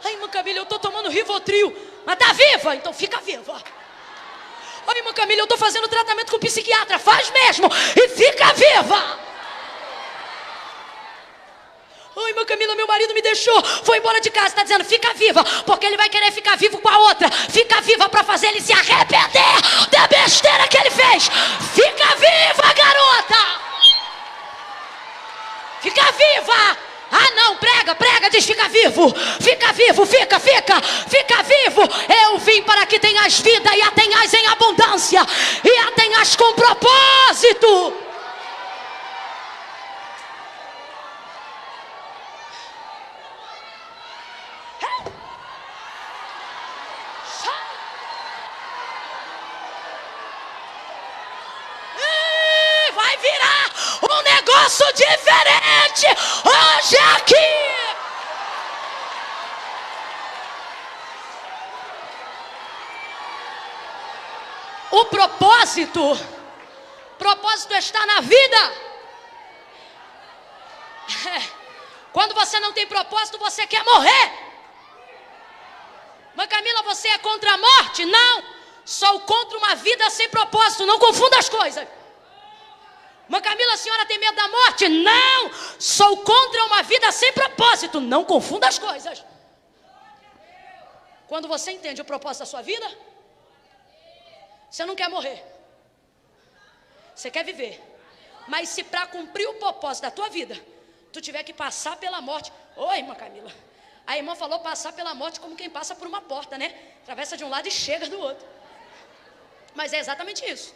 Ai, irmã Camila, eu estou tomando Rivotril, mas tá viva, então fica viva. Oi, irmã Camila, eu estou fazendo tratamento com psiquiatra. Faz mesmo e fica viva. Oi, irmã Camila, meu marido me deixou, foi embora de casa. Está dizendo: fica viva, porque ele vai querer ficar vivo com a outra. Fica viva para fazer ele se arrepender da besteira que ele fez. Fica viva, garota. Fica viva. Ah não, prega, diz: fica vivo, fica vivo, fica vivo. Eu vim para que tenhas vida e a tenhas em abundância, e a tenhas com propósito. Vai virar um negócio diferente hoje aqui. O propósito está na vida. Quando você não tem propósito, você quer morrer. Mas Camila, você é contra a morte? Não, sou contra uma vida sem propósito. Não confunda as coisas. Mas Camila, a senhora tem medo da morte? Não, sou contra uma vida sem propósito. Não confunda as coisas. Quando você entende o propósito da sua vida, você não quer morrer, você quer viver. Mas se para cumprir o propósito da tua vida, tu tiver que passar pela morte. Oi, irmã Camila, a irmã falou passar pela morte como quem passa por uma porta, né? Atravessa de um lado e chega do outro. Mas é exatamente isso.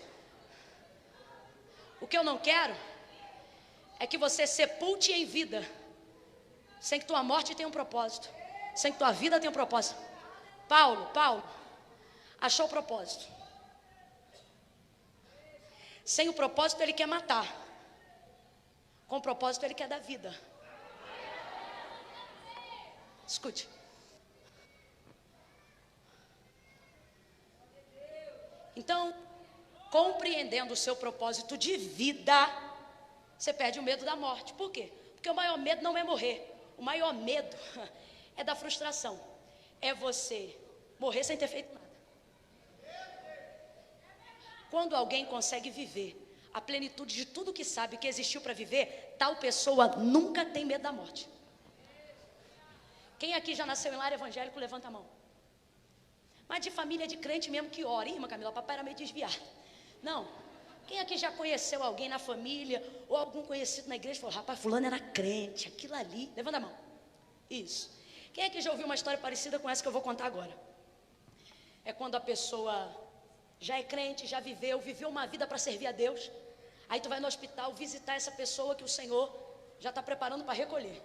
O que eu não quero é que você sepulte em vida, sem que tua morte tenha um propósito, sem que tua vida tenha um propósito. Paulo achou o propósito. Sem o propósito ele quer matar. Com o propósito ele quer dar vida. Escute. Então, compreendendo o seu propósito de vida, você perde o medo da morte. Por quê? Porque o maior medo não é morrer. O maior medo é da frustração. É você morrer sem ter feito nada. Quando alguém consegue viver a plenitude de tudo que sabe que existiu para viver, tal pessoa nunca tem medo da morte. Quem aqui já nasceu em lar evangélico, levanta a mão. Mas de família de crente mesmo que ora. Ih, irmã Camila, papai era meio desviado. Não. Quem aqui já conheceu alguém na família ou algum conhecido na igreja e falou, rapaz, fulano era crente, aquilo ali. Levanta a mão. Isso. Quem aqui já ouviu uma história parecida com essa que eu vou contar agora? É quando a pessoa já é crente, já viveu uma vida para servir a Deus. Aí tu vai no hospital visitar essa pessoa que o Senhor já está preparando para recolher.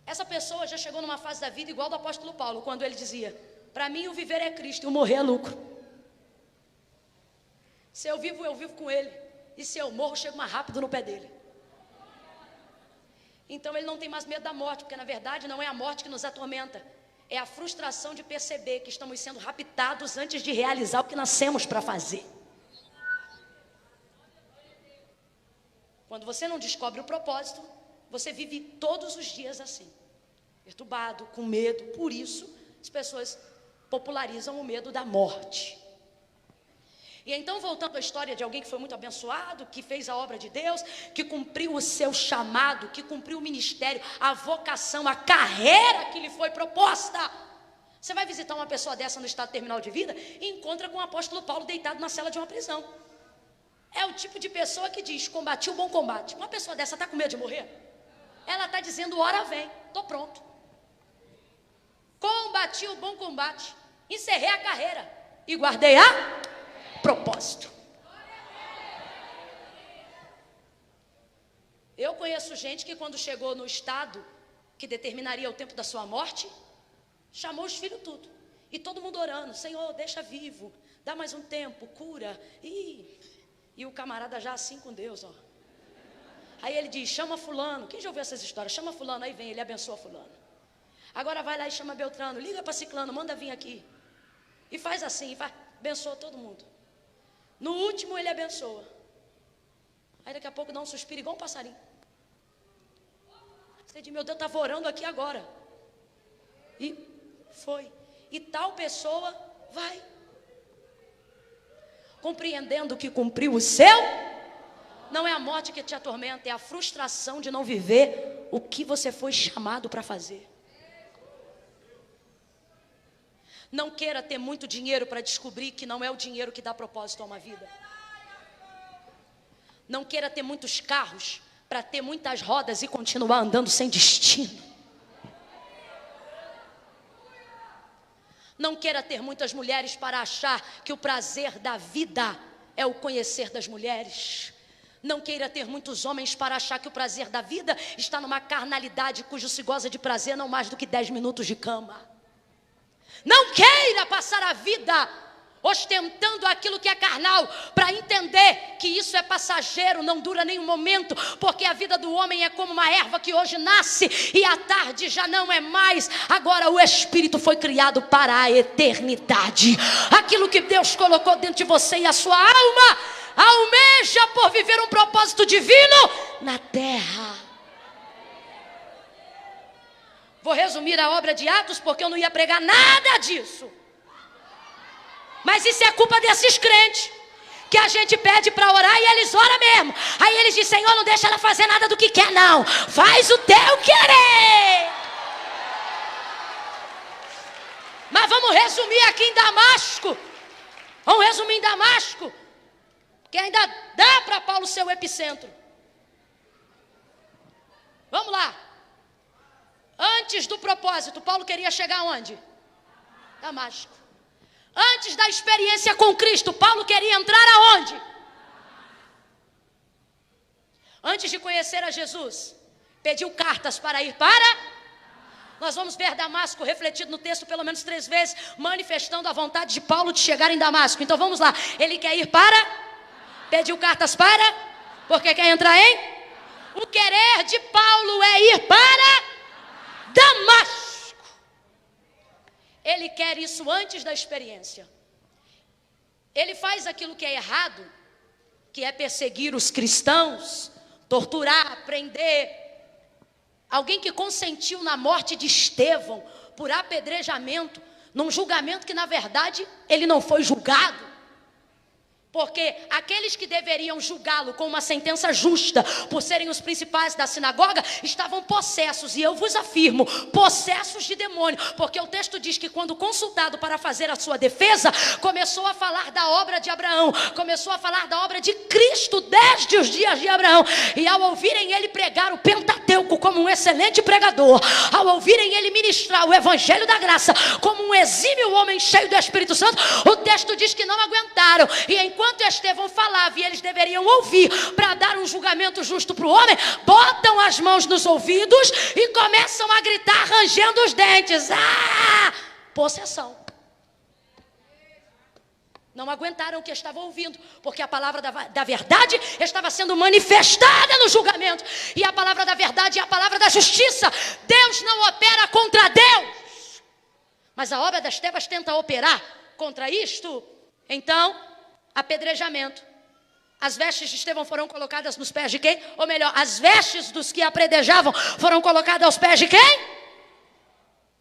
Essa pessoa já chegou numa fase da vida igual do apóstolo Paulo, quando ele dizia, para mim o viver é Cristo e o morrer é lucro. Se eu vivo com ele. E se eu morro, eu chego mais rápido no pé dele. Então ele não tem mais medo da morte, porque na verdade não é a morte que nos atormenta, é a frustração de perceber que estamos sendo raptados antes de realizar o que nascemos para fazer. Quando você não descobre o propósito, você vive todos os dias assim, perturbado, com medo. Por isso as pessoas popularizam o medo da morte. E então, voltando à história de alguém que foi muito abençoado, que fez a obra de Deus, que cumpriu o seu chamado, que cumpriu o ministério, a vocação, a carreira que lhe foi proposta. Você vai visitar uma pessoa dessa no estado terminal de vida e encontra com o apóstolo Paulo deitado na cela de uma prisão. É o tipo de pessoa que diz, combati o bom combate. Uma pessoa dessa está com medo de morrer? Ela está dizendo, hora vem, estou pronto. Combati o bom combate, encerrei a carreira e guardei a propósito. Eu conheço gente que quando chegou no estado que determinaria o tempo da sua morte, chamou os filhos tudo, e todo mundo orando, Senhor, deixa vivo, dá mais um tempo, cura. E o camarada já assim com Deus, ó. Aí ele diz, chama fulano. Quem já ouviu essas histórias? Chama fulano, aí vem, ele abençoa fulano. Agora vai lá e chama Beltrano, liga para ciclano, manda vir aqui. E faz assim, abençoa todo mundo. No último ele abençoa. Aí daqui a pouco dá um suspiro igual um passarinho. Você diz, meu Deus, estava orando aqui agora. E foi. E tal pessoa vai. Compreendendo que cumpriu o seu, não é a morte que te atormenta, é a frustração de não viver o que você foi chamado para fazer. Não queira ter muito dinheiro para descobrir que não é o dinheiro que dá propósito a uma vida. Não queira ter muitos carros para ter muitas rodas e continuar andando sem destino. Não queira ter muitas mulheres para achar que o prazer da vida é o conhecer das mulheres. Não queira ter muitos homens para achar que o prazer da vida está numa carnalidade cujo se goza de prazer não mais do que 10 minutos de cama. Não queira passar a vida ostentando aquilo que é carnal, para entender que isso é passageiro, não dura nem um momento, porque a vida do homem é como uma erva que hoje nasce e à tarde já não é mais. Agora o espírito foi criado para a eternidade. Aquilo que Deus colocou dentro de você e a sua alma almeja por viver um propósito divino na terra. Vou resumir a obra de Atos, porque eu não ia pregar nada disso. Mas isso é culpa desses crentes, que a gente pede para orar e eles oram mesmo. Aí eles dizem: Senhor, não deixa ela fazer nada do que quer não, faz o teu querer. Mas vamos resumir aqui em Damasco. Vamos resumir em Damasco, que ainda dá para Paulo ser o epicentro. Vamos lá. Antes do propósito, Paulo queria chegar aonde? Damasco. Antes da experiência com Cristo, Paulo queria entrar aonde? Antes de conhecer a Jesus, pediu cartas para ir para... Nós vamos ver Damasco refletido no texto pelo menos 3 vezes, manifestando a vontade de Paulo de chegar em Damasco. Então vamos lá, ele quer ir para... Pediu cartas para... Porque quer entrar em... O querer de Paulo é ir para Damasco. Ele quer isso antes da experiência. Ele faz aquilo que é errado, que é perseguir os cristãos, torturar, prender. Alguém que consentiu na morte de Estevão por apedrejamento, num julgamento que na verdade ele não foi julgado. Porque aqueles que deveriam julgá-lo com uma sentença justa, por serem os principais da sinagoga, estavam possessos, e eu vos afirmo, possessos de demônio, porque o texto diz que quando consultado para fazer a sua defesa, começou a falar da obra de Abraão, começou a falar da obra de Cristo desde os dias de Abraão, e ao ouvirem ele pregar o Pentateuco como um excelente pregador, ao ouvirem ele ministrar o Evangelho da Graça como um exímio homem cheio do Espírito Santo, o texto diz que não aguentaram, e enquanto Estevão falava e eles deveriam ouvir para dar um julgamento justo para o homem, botam as mãos nos ouvidos e começam a gritar rangendo os dentes. Possessão. Não aguentaram o que estavam ouvindo, porque a palavra da verdade estava sendo manifestada no julgamento, e a palavra da verdade é a palavra da justiça. Deus não opera contra Deus, mas a obra das trevas tenta operar contra isto. Então, apedrejamento. As vestes de Estevão foram colocadas nos pés de quem? Ou melhor, as vestes dos que apedrejavam foram colocadas aos pés de quem?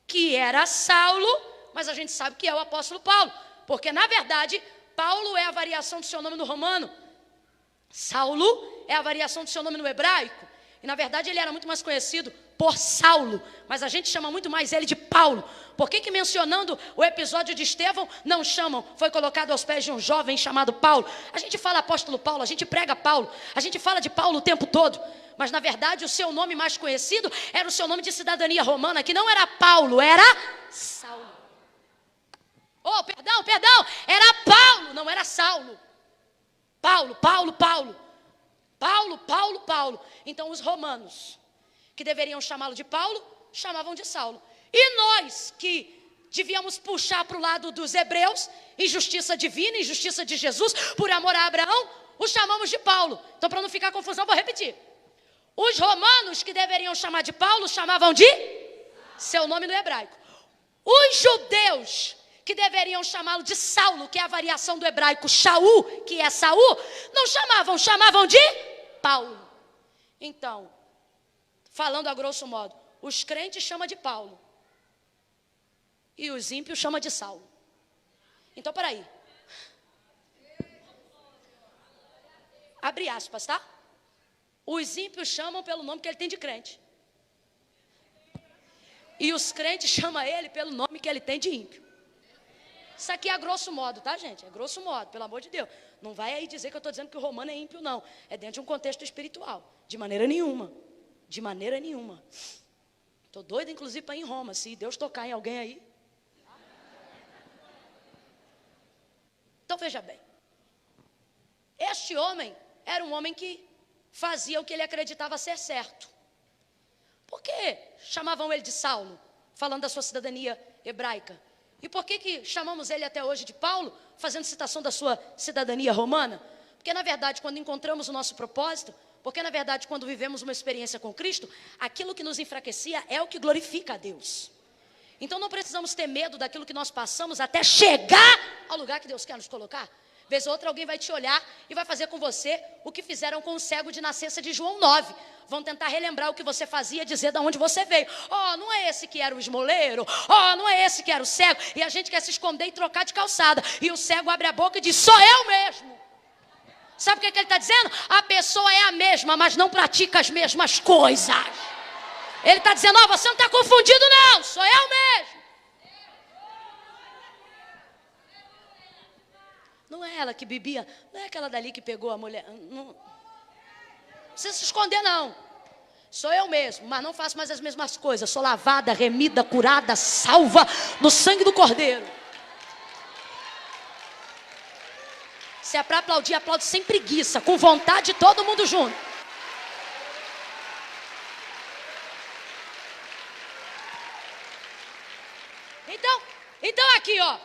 Que era Saulo, mas a gente sabe que é o apóstolo Paulo, porque na verdade Paulo é a variação do seu nome no romano, Saulo é a variação do seu nome no hebraico, e na verdade ele era muito mais conhecido por Saulo, mas a gente chama muito mais ele de Paulo. Por que mencionando o episódio de Estevão não chamam, foi colocado aos pés de um jovem chamado Paulo? A gente fala apóstolo Paulo, a gente prega Paulo, a gente fala de Paulo o tempo todo, mas na verdade o seu nome mais conhecido era o seu nome de cidadania romana, que não era Paulo, era Saulo. Oh, perdão, era Paulo, não era Saulo. Paulo. Então os romanos, que deveriam chamá-lo de Paulo, chamavam de Saulo. E nós, que devíamos puxar para o lado dos hebreus, injustiça divina, injustiça de Jesus, por amor a Abraão, o chamamos de Paulo. Então, para não ficar confusão, vou repetir. Os romanos, que deveriam chamar de Paulo, chamavam de seu nome no hebraico. Os judeus, que deveriam chamá-lo de Saulo, que é a variação do hebraico Shaul, que é Saul, não chamavam de Paulo. Então, falando a grosso modo, os crentes chamam de Paulo e os ímpios chamam de Saulo. Então, peraí. Abre aspas, tá? Os ímpios chamam pelo nome que ele tem de crente. E os crentes chamam ele pelo nome que ele tem de ímpio. Isso aqui é a grosso modo, tá, gente? É grosso modo, pelo amor de Deus. Não vai aí dizer que eu estou dizendo que o romano é ímpio, não. É dentro de um contexto espiritual. De maneira nenhuma. De maneira nenhuma. Estou doido, inclusive, para ir em Roma. Se Deus tocar em alguém aí. Então, veja bem. Este homem era um homem que fazia o que ele acreditava ser certo. Por que chamavam ele de Saulo? Falando da sua cidadania hebraica. E por que chamamos ele até hoje de Paulo, fazendo citação da sua cidadania romana? Porque, na verdade, quando encontramos o nosso propósito, porque, na verdade, quando vivemos uma experiência com Cristo, aquilo que nos enfraquecia é o que glorifica a Deus. Então, não precisamos ter medo daquilo que nós passamos até chegar ao lugar que Deus quer nos colocar. Vez ou outra, alguém vai te olhar e vai fazer com você o que fizeram com o cego de nascença de João 9. Vão tentar relembrar o que você fazia, dizer de onde você veio. Oh, não é esse que era o esmoleiro. Oh, não é esse que era o cego. E a gente quer se esconder e trocar de calçada. E o cego abre a boca e diz, sou eu mesmo. Sabe o que ele está dizendo? A pessoa é a mesma, mas não pratica as mesmas coisas. Ele está dizendo, ó, você não está confundido não, sou eu mesmo. Não é ela que bebia, não é aquela dali que pegou a mulher. Não precisa se esconder não. Sou eu mesmo, mas não faço mais as mesmas coisas. Sou lavada, remida, curada, salva no sangue do Cordeiro. Se é para aplaudir, aplaude sem preguiça, com vontade, todo mundo junto. Então aqui, ó,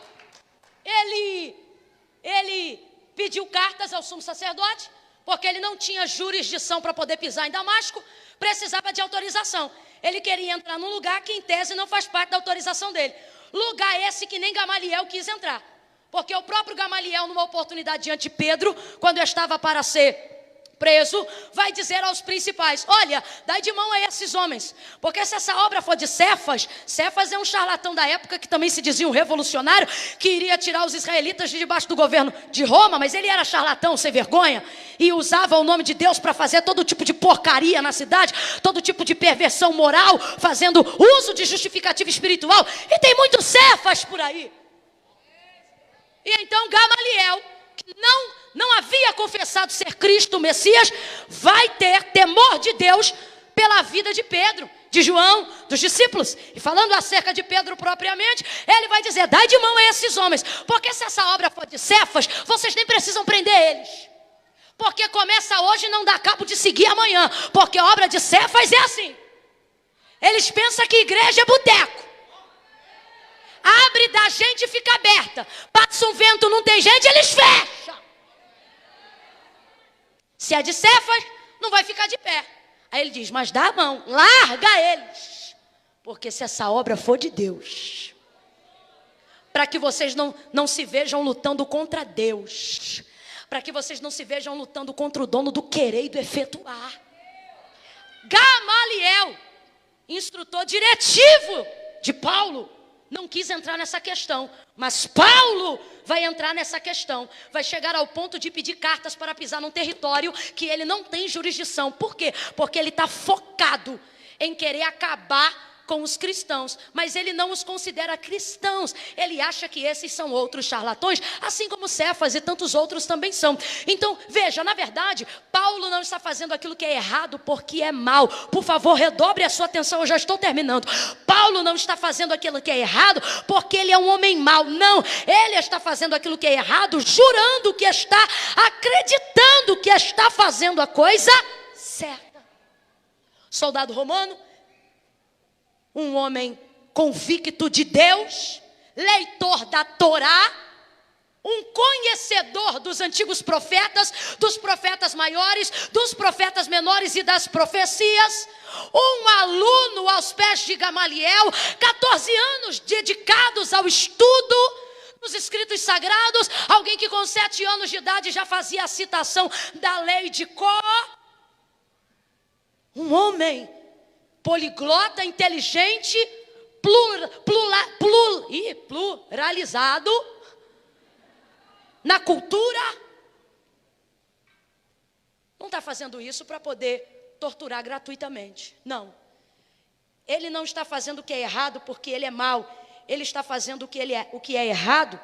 ele pediu cartas ao sumo sacerdote, porque ele não tinha jurisdição para poder pisar em Damasco, precisava de autorização. Ele queria entrar num lugar que em tese não faz parte da autorização dele. Lugar esse que nem Gamaliel quis entrar. Porque o próprio Gamaliel, numa oportunidade diante de Pedro, quando estava para ser preso, vai dizer aos principais, olha, dai de mão a esses homens, porque se essa obra for de Cefas é um charlatão da época que também se dizia um revolucionário, que iria tirar os israelitas de debaixo do governo de Roma, mas ele era charlatão, sem vergonha, e usava o nome de Deus para fazer todo tipo de porcaria na cidade, todo tipo de perversão moral, fazendo uso de justificativa espiritual, e tem muitos Cefas por aí. E então Gamaliel, que não havia confessado ser Cristo o Messias, vai ter temor de Deus pela vida de Pedro, de João, dos discípulos. E falando acerca de Pedro propriamente, ele vai dizer, dai de mão a esses homens, porque se essa obra for de Cefas, vocês nem precisam prender eles. Porque começa hoje e não dá cabo de seguir amanhã, porque a obra de Cefas é assim. Eles pensam que igreja é boteco. Abre da gente e fica aberta. Passa um vento, não tem gente, eles fecham. Se é de Cefas, não vai ficar de pé. Aí ele diz, mas dá a mão, larga eles. Porque se essa obra for de Deus, para que vocês não se vejam lutando contra Deus, para que vocês não se vejam lutando contra o dono do querer e do efetuar. Gamaliel, instrutor diretivo de Paulo, não quis entrar nessa questão, mas Paulo vai entrar nessa questão, vai chegar ao ponto de pedir cartas para pisar num território que ele não tem jurisdição. Por quê? Porque ele está focado em querer acabar com os cristãos, mas ele não os considera cristãos, ele acha que esses são outros charlatões, assim como Cefas e tantos outros também são. Então, veja, na verdade, Paulo não está fazendo aquilo que é errado porque é mal. Por favor, redobre a sua atenção, eu já estou terminando. Paulo não está fazendo aquilo que é errado porque ele é um homem mau, não, ele está fazendo aquilo que é errado, jurando que está, acreditando que está fazendo a coisa certa. Soldado romano, um homem convicto de Deus, leitor da Torá, um conhecedor dos antigos profetas, dos profetas maiores, dos profetas menores e das profecias, um aluno aos pés de Gamaliel, 14 anos dedicados ao estudo dos escritos sagrados, alguém que com 7 anos de idade já fazia a citação da lei de Có, um homem poliglota, inteligente, pluralizado na cultura, não está fazendo isso para poder torturar gratuitamente, não. Ele não está fazendo o que é errado porque ele é mau, ele está fazendo o que é errado,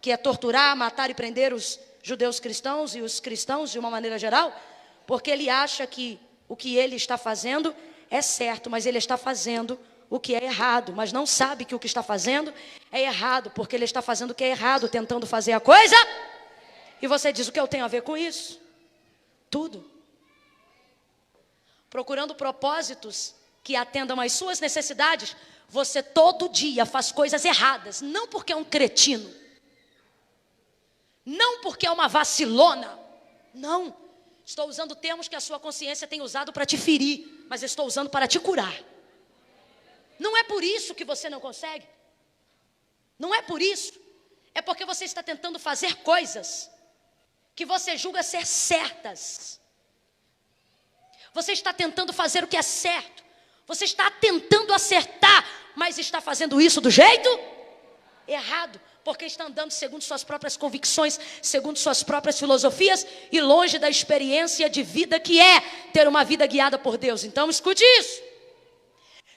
que é torturar, matar e prender os judeus cristãos e os cristãos de uma maneira geral, porque ele acha que o que ele está fazendo é certo, mas ele está fazendo o que é errado, mas não sabe que o que está fazendo é errado, porque ele está fazendo o que é errado, tentando fazer a coisa. E você diz, o que eu tenho a ver com isso? Tudo. Procurando propósitos que atendam às suas necessidades, você todo dia faz coisas erradas, não porque é um cretino, não porque é uma vacilona, não. Estou usando termos que a sua consciência tem usado para te ferir, mas estou usando para te curar. Não é por isso que você não consegue. Não é por isso. É porque você está tentando fazer coisas que você julga ser certas. Você está tentando fazer o que é certo. Você está tentando acertar, mas está fazendo isso do jeito errado. Porque está andando segundo suas próprias convicções, segundo suas próprias filosofias e longe da experiência de vida que é ter uma vida guiada por Deus. Então escute isso.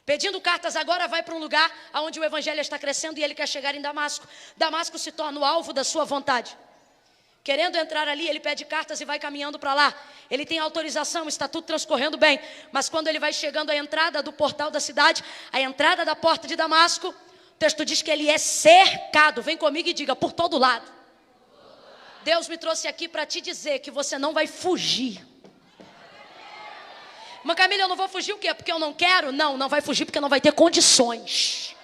Pedindo cartas agora vai para um lugar onde o evangelho está crescendo e ele quer chegar em Damasco. Damasco se torna o alvo da sua vontade. Querendo entrar ali, ele pede cartas e vai caminhando para lá. Ele tem autorização, está tudo transcorrendo bem. Mas quando ele vai chegando à entrada do portal da cidade, à entrada da porta de Damasco, o texto diz que ele é cercado. Vem comigo e diga, por todo lado. Deus me trouxe aqui para te dizer que você não vai fugir. Mas Camila, eu não vou fugir o quê? Porque eu não quero? Não, não vai fugir porque não vai ter condições.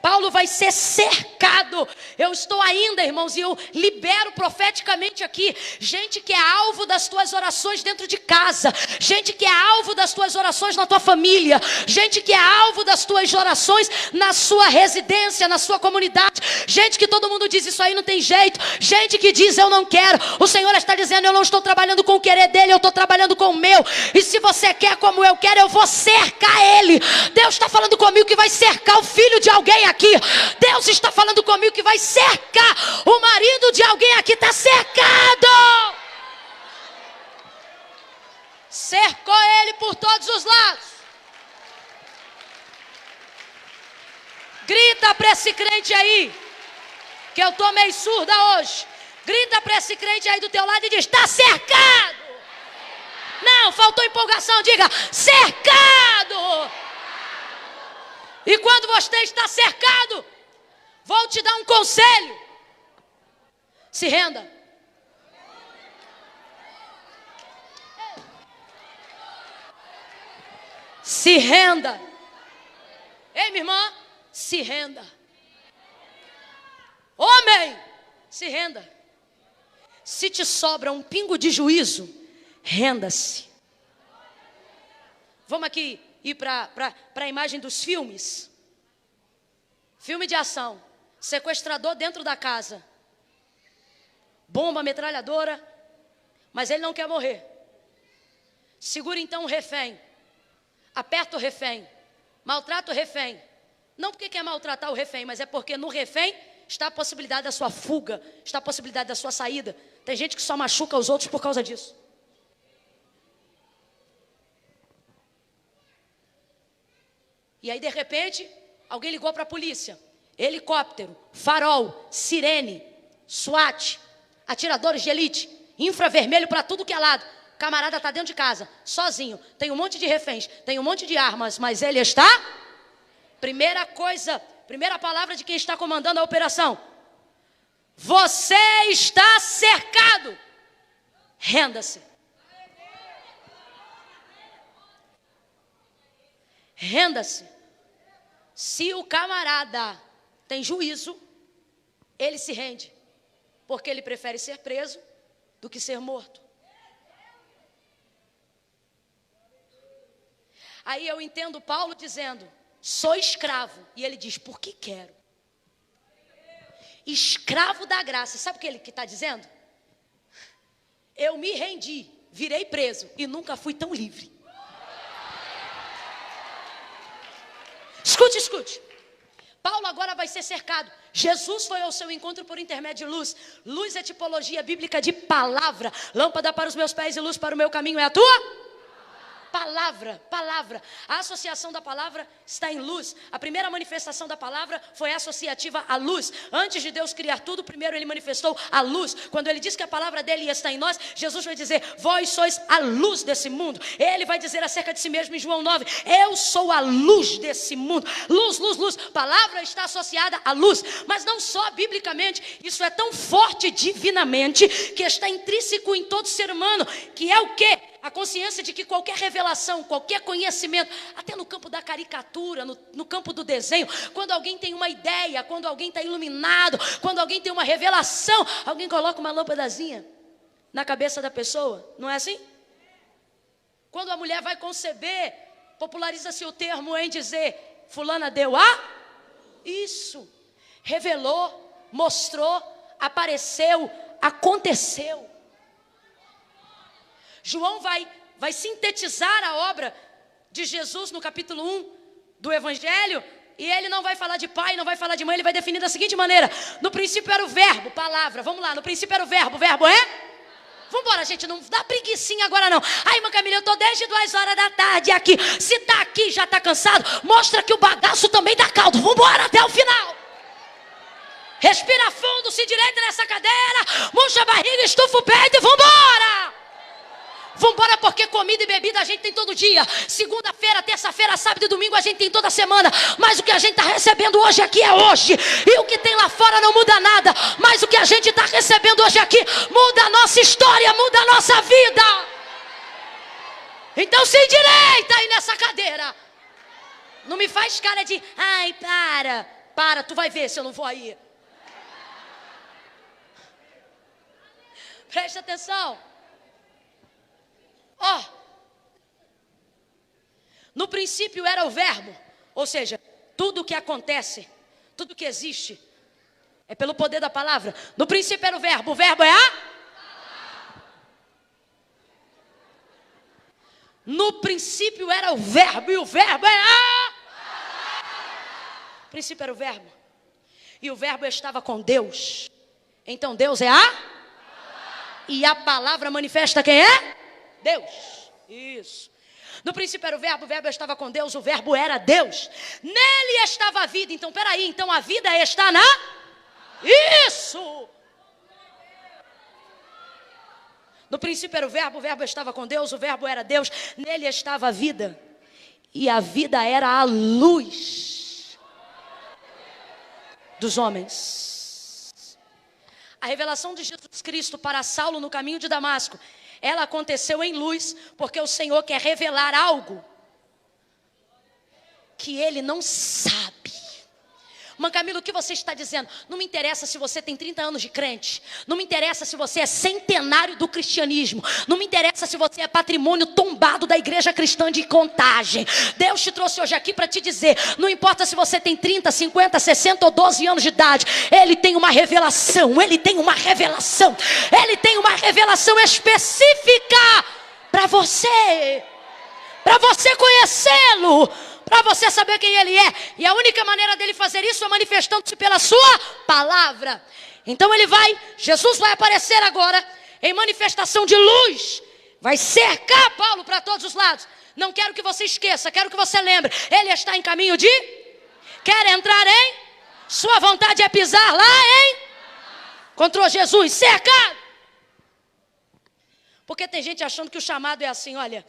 Paulo vai ser cercado. Eu estou ainda, irmãos, e eu libero profeticamente aqui gente que é alvo das tuas orações dentro de casa, gente que é alvo das tuas orações na tua família, gente que é alvo das tuas orações na sua residência, na sua comunidade, gente que todo mundo diz isso aí não tem jeito, gente que diz eu não quero. O Senhor está dizendo eu não estou trabalhando com o querer dele, eu estou trabalhando com o meu. E se você quer como eu quero, eu vou cercar ele. Deus está falando comigo que vai cercar o filho de alguém aqui. Deus está falando comigo que vai cercar o marido de alguém aqui. Está cercado. Cercou ele por todos os lados. Grita para esse crente aí, que eu estou meio surda hoje. Grita para esse crente aí do teu lado e diz, está cercado. Não, faltou empolgação, diga, cercado. E quando você está cercado, vou te dar um conselho. Se renda. Se renda. Ei, minha irmã, se renda. Homem, se renda. Se te sobra um pingo de juízo, renda-se. Vamos aqui ir para a imagem dos filmes. Filme de ação. Sequestrador dentro da casa. Bomba, metralhadora. Mas ele não quer morrer. Segura então o refém. Aperta o refém. Maltrata o refém. Não porque quer maltratar o refém, mas é porque no refém está a possibilidade da sua fuga. Está a possibilidade da sua saída. Tem gente que só machuca os outros por causa disso. E aí, de repente, alguém ligou para a polícia. Helicóptero, farol, sirene, SWAT, atiradores de elite, infravermelho para tudo que é lado. O camarada está dentro de casa, sozinho. Tem um monte de reféns, tem um monte de armas, mas ele está... Primeira coisa, primeira palavra de quem está comandando a operação. Você está cercado. Renda-se. Renda-se. Se o camarada tem juízo, ele se rende, porque ele prefere ser preso do que ser morto. Aí eu entendo Paulo dizendo, sou escravo. E ele diz, por que quero? Escravo da graça. Sabe o que ele está dizendo? Eu me rendi, virei preso e nunca fui tão livre. Escute, escute. Paulo agora vai ser cercado. Jesus foi ao seu encontro por intermédio de luz. Luz é tipologia bíblica de palavra. Lâmpada para os meus pés e luz para o meu caminho é a tua? Palavra, palavra. A associação da palavra está em luz. A primeira manifestação da palavra foi associativa à luz. Antes de Deus criar tudo, primeiro ele manifestou a luz. Quando ele diz que a palavra dele está em nós, Jesus vai dizer, vós sois a luz desse mundo. Ele vai dizer acerca de si mesmo em João 9, eu sou a luz desse mundo. Luz, luz, luz. Palavra está associada à luz. Mas não só biblicamente, isso é tão forte divinamente, que está intrínseco em todo ser humano, que é o quê? A consciência de que qualquer revelação, qualquer conhecimento, até no campo da caricatura, no campo do desenho, quando alguém tem uma ideia, quando alguém está iluminado, quando alguém tem uma revelação, alguém coloca uma lâmpadazinha na cabeça da pessoa, não é assim? Quando a mulher vai conceber, populariza-se o termo em dizer, fulana deu isso, revelou, mostrou, apareceu, aconteceu. João vai sintetizar a obra de Jesus no capítulo 1 do Evangelho, e ele não vai falar de pai, não vai falar de mãe, ele vai definir da seguinte maneira: no princípio era o verbo, palavra, vamos lá, no princípio era o verbo é? Vamos embora, gente, não dá preguicinha agora não. Ai, irmã Camila, eu estou desde 2 horas da tarde aqui, se está aqui já está cansado, mostra que o bagaço também dá caldo, vamos embora até o final. Respira fundo, se direita nessa cadeira, murcha a barriga, estufa o peito e vamos embora. Vamos embora, porque comida e bebida a gente tem todo dia. Segunda-feira, terça-feira, sábado e domingo a gente tem toda semana. Mas o que a gente está recebendo hoje aqui é hoje. E o que tem lá fora não muda nada. Mas o que a gente está recebendo hoje aqui muda a nossa história, muda a nossa vida. Então se endireita aí nessa cadeira. Não me faz cara de, ai, para, tu vai ver se eu não vou aí. Preste atenção. No princípio era o verbo, ou seja, tudo que acontece, tudo que existe, é pelo poder da palavra. No princípio era o verbo é No princípio era o verbo, e o verbo é No princípio era o verbo, e o verbo estava com Deus. Então Deus é e a palavra manifesta quem é? Deus. Isso. No princípio era o verbo estava com Deus, o verbo era Deus. Nele estava a vida. Então, peraí, então a vida está na... Isso! No princípio era o verbo estava com Deus, o verbo era Deus. Nele estava a vida. E a vida era a luz dos homens. A revelação de Jesus Cristo para Saulo no caminho de Damasco, ela aconteceu em luz, porque o Senhor quer revelar algo que ele não sabe. Mãe Camila, o que você está dizendo? Não me interessa se você tem 30 anos de crente. Não me interessa se você é centenário do cristianismo. Não me interessa se você é patrimônio tombado da igreja cristã de Contagem. Deus te trouxe hoje aqui para te dizer, não importa se você tem 30, 50, 60 ou 12 anos de idade. Ele tem uma revelação. Ele tem uma revelação. Ele tem uma revelação específica para você. Para você conhecê-lo. Para você saber quem ele é. E a única maneira dele fazer isso é manifestando-se pela sua palavra. Então Jesus vai aparecer agora em manifestação de luz. Vai cercar Paulo para todos os lados. Não quero que você esqueça, quero que você lembre. Ele está em caminho de... Quer entrar em... Sua vontade é pisar lá em... Contra Jesus, cercado. Porque tem gente achando que o chamado é assim, olha...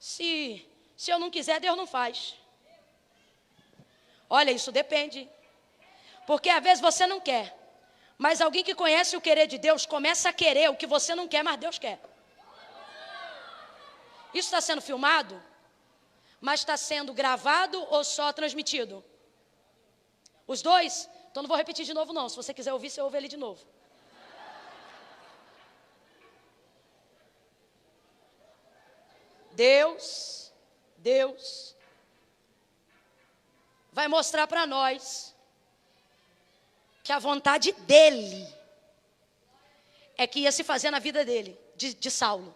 Se eu não quiser, Deus não faz. Olha, isso depende. Porque às vezes você não quer. Mas alguém que conhece o querer de Deus começa a querer o que você não quer, mas Deus quer. Isso está sendo filmado? Mas está sendo gravado ou só transmitido? Os dois? Então não vou repetir de novo não. Se você quiser ouvir, você ouve ele de novo. Deus vai mostrar para nós que a vontade dele é que ia se fazer na vida dele, de Saulo.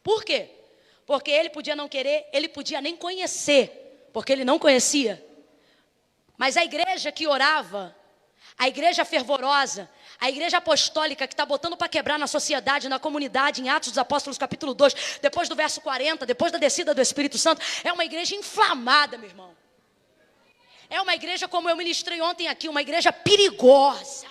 Por quê? Porque ele podia não querer, ele podia nem conhecer, porque ele não conhecia. Mas a igreja que orava, a igreja fervorosa, a igreja apostólica que está botando para quebrar na sociedade, na comunidade, em Atos dos Apóstolos capítulo 2, depois do verso 40, depois da descida do Espírito Santo, é uma igreja inflamada, meu irmão. É uma igreja, como eu ministrei ontem aqui, uma igreja perigosa.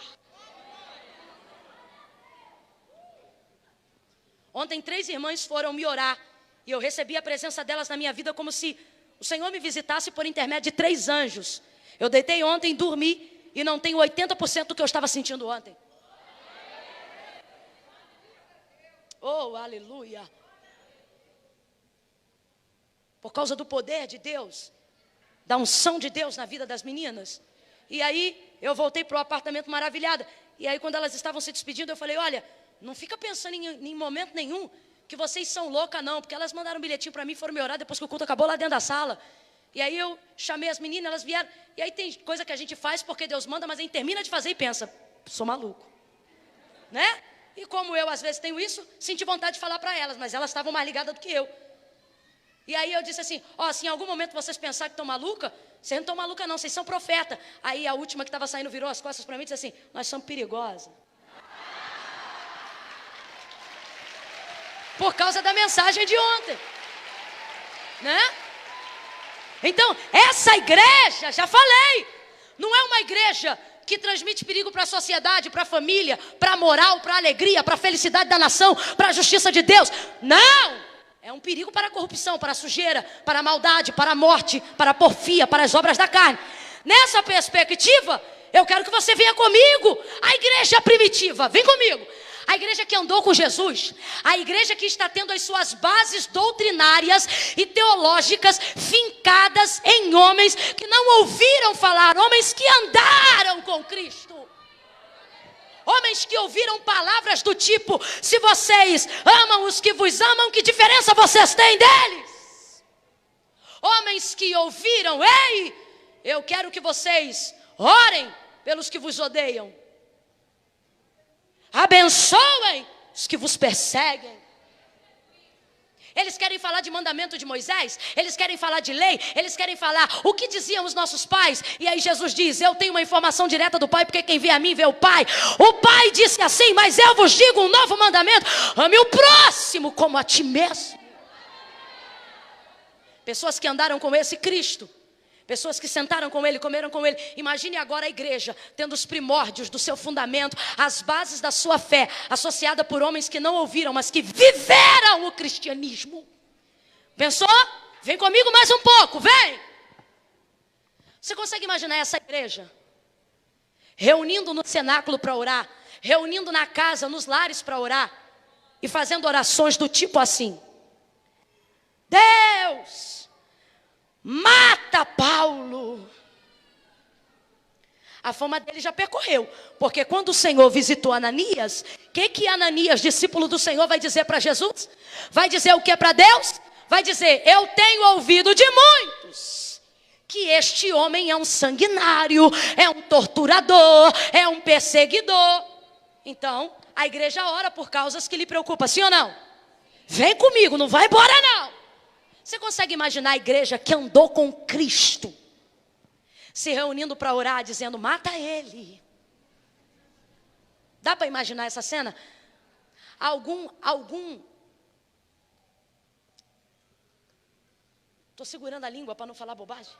Ontem 3 irmãs foram me orar, e eu recebi a presença delas na minha vida como se o Senhor me visitasse por intermédio de 3 anjos. Eu deitei ontem, dormi, e não tenho 80% do que eu estava sentindo ontem. Oh, aleluia. Por causa do poder de Deus, da unção de Deus na vida das meninas. E aí eu voltei para o apartamento maravilhada. E aí quando elas estavam se despedindo, eu falei, olha, não fica pensando em momento nenhum que vocês são loucas não, porque elas mandaram um bilhetinho para mim, foram me orar depois que o culto acabou lá dentro da sala. E aí eu chamei as meninas, elas vieram. E aí tem coisa que a gente faz porque Deus manda, mas a gente termina de fazer e pensa, sou maluco. Né? E como eu às vezes tenho isso, senti vontade de falar para elas, mas elas estavam mais ligadas do que eu. E aí eu disse assim, ó, se em algum momento vocês pensarem que estão maluca, vocês não estão maluca não, vocês são profeta. Aí a última que estava saindo virou as costas para mim e disse assim, nós somos perigosas. Por causa da mensagem de ontem. Né? Então, essa igreja, já falei, não é uma igreja que transmite perigo para a sociedade, para a família, para a moral, para a alegria, para a felicidade da nação, para a justiça de Deus. Não! É um perigo para a corrupção, para a sujeira, para a maldade, para a morte, para a porfia, para as obras da carne. Nessa perspectiva, eu quero que você venha comigo. A igreja primitiva, vem comigo. A igreja que andou com Jesus, a igreja que está tendo as suas bases doutrinárias e teológicas fincadas em homens que não ouviram falar, homens que andaram com Cristo. Homens que ouviram palavras do tipo, se vocês amam os que vos amam, que diferença vocês têm deles? Homens que ouviram, ei, eu quero que vocês orem pelos que vos odeiam. Abençoem os que vos perseguem. Eles querem falar de mandamento de Moisés, eles querem falar de lei, eles querem falar o que diziam os nossos pais. E aí Jesus diz, eu tenho uma informação direta do Pai, porque quem vê a mim vê o Pai. O Pai disse assim, mas eu vos digo um novo mandamento, ame o próximo como a ti mesmo. Pessoas que andaram com esse Cristo, pessoas que sentaram com ele, comeram com ele. Imagine agora a igreja tendo os primórdios do seu fundamento, as bases da sua fé, associada por homens que não ouviram, mas que viveram o cristianismo. Pensou? Vem comigo mais um pouco, vem! Você consegue imaginar essa igreja reunindo no cenáculo para orar, reunindo na casa, nos lares para orar e fazendo orações do tipo assim: Deus, mata Paulo. A fama dele já percorreu, porque quando o Senhor visitou Ananias, o que Ananias, discípulo do Senhor, vai dizer para Jesus? Vai dizer o que para Deus? Vai dizer, eu tenho ouvido de muitos que este homem é um sanguinário, é um torturador, é um perseguidor. Então, a igreja ora por causas que lhe preocupam, sim ou não? Vem comigo, não vai embora não. Você consegue imaginar a igreja que andou com Cristo se reunindo para orar, dizendo, mata ele? Dá para imaginar essa cena? Estou segurando a língua para não falar bobagem.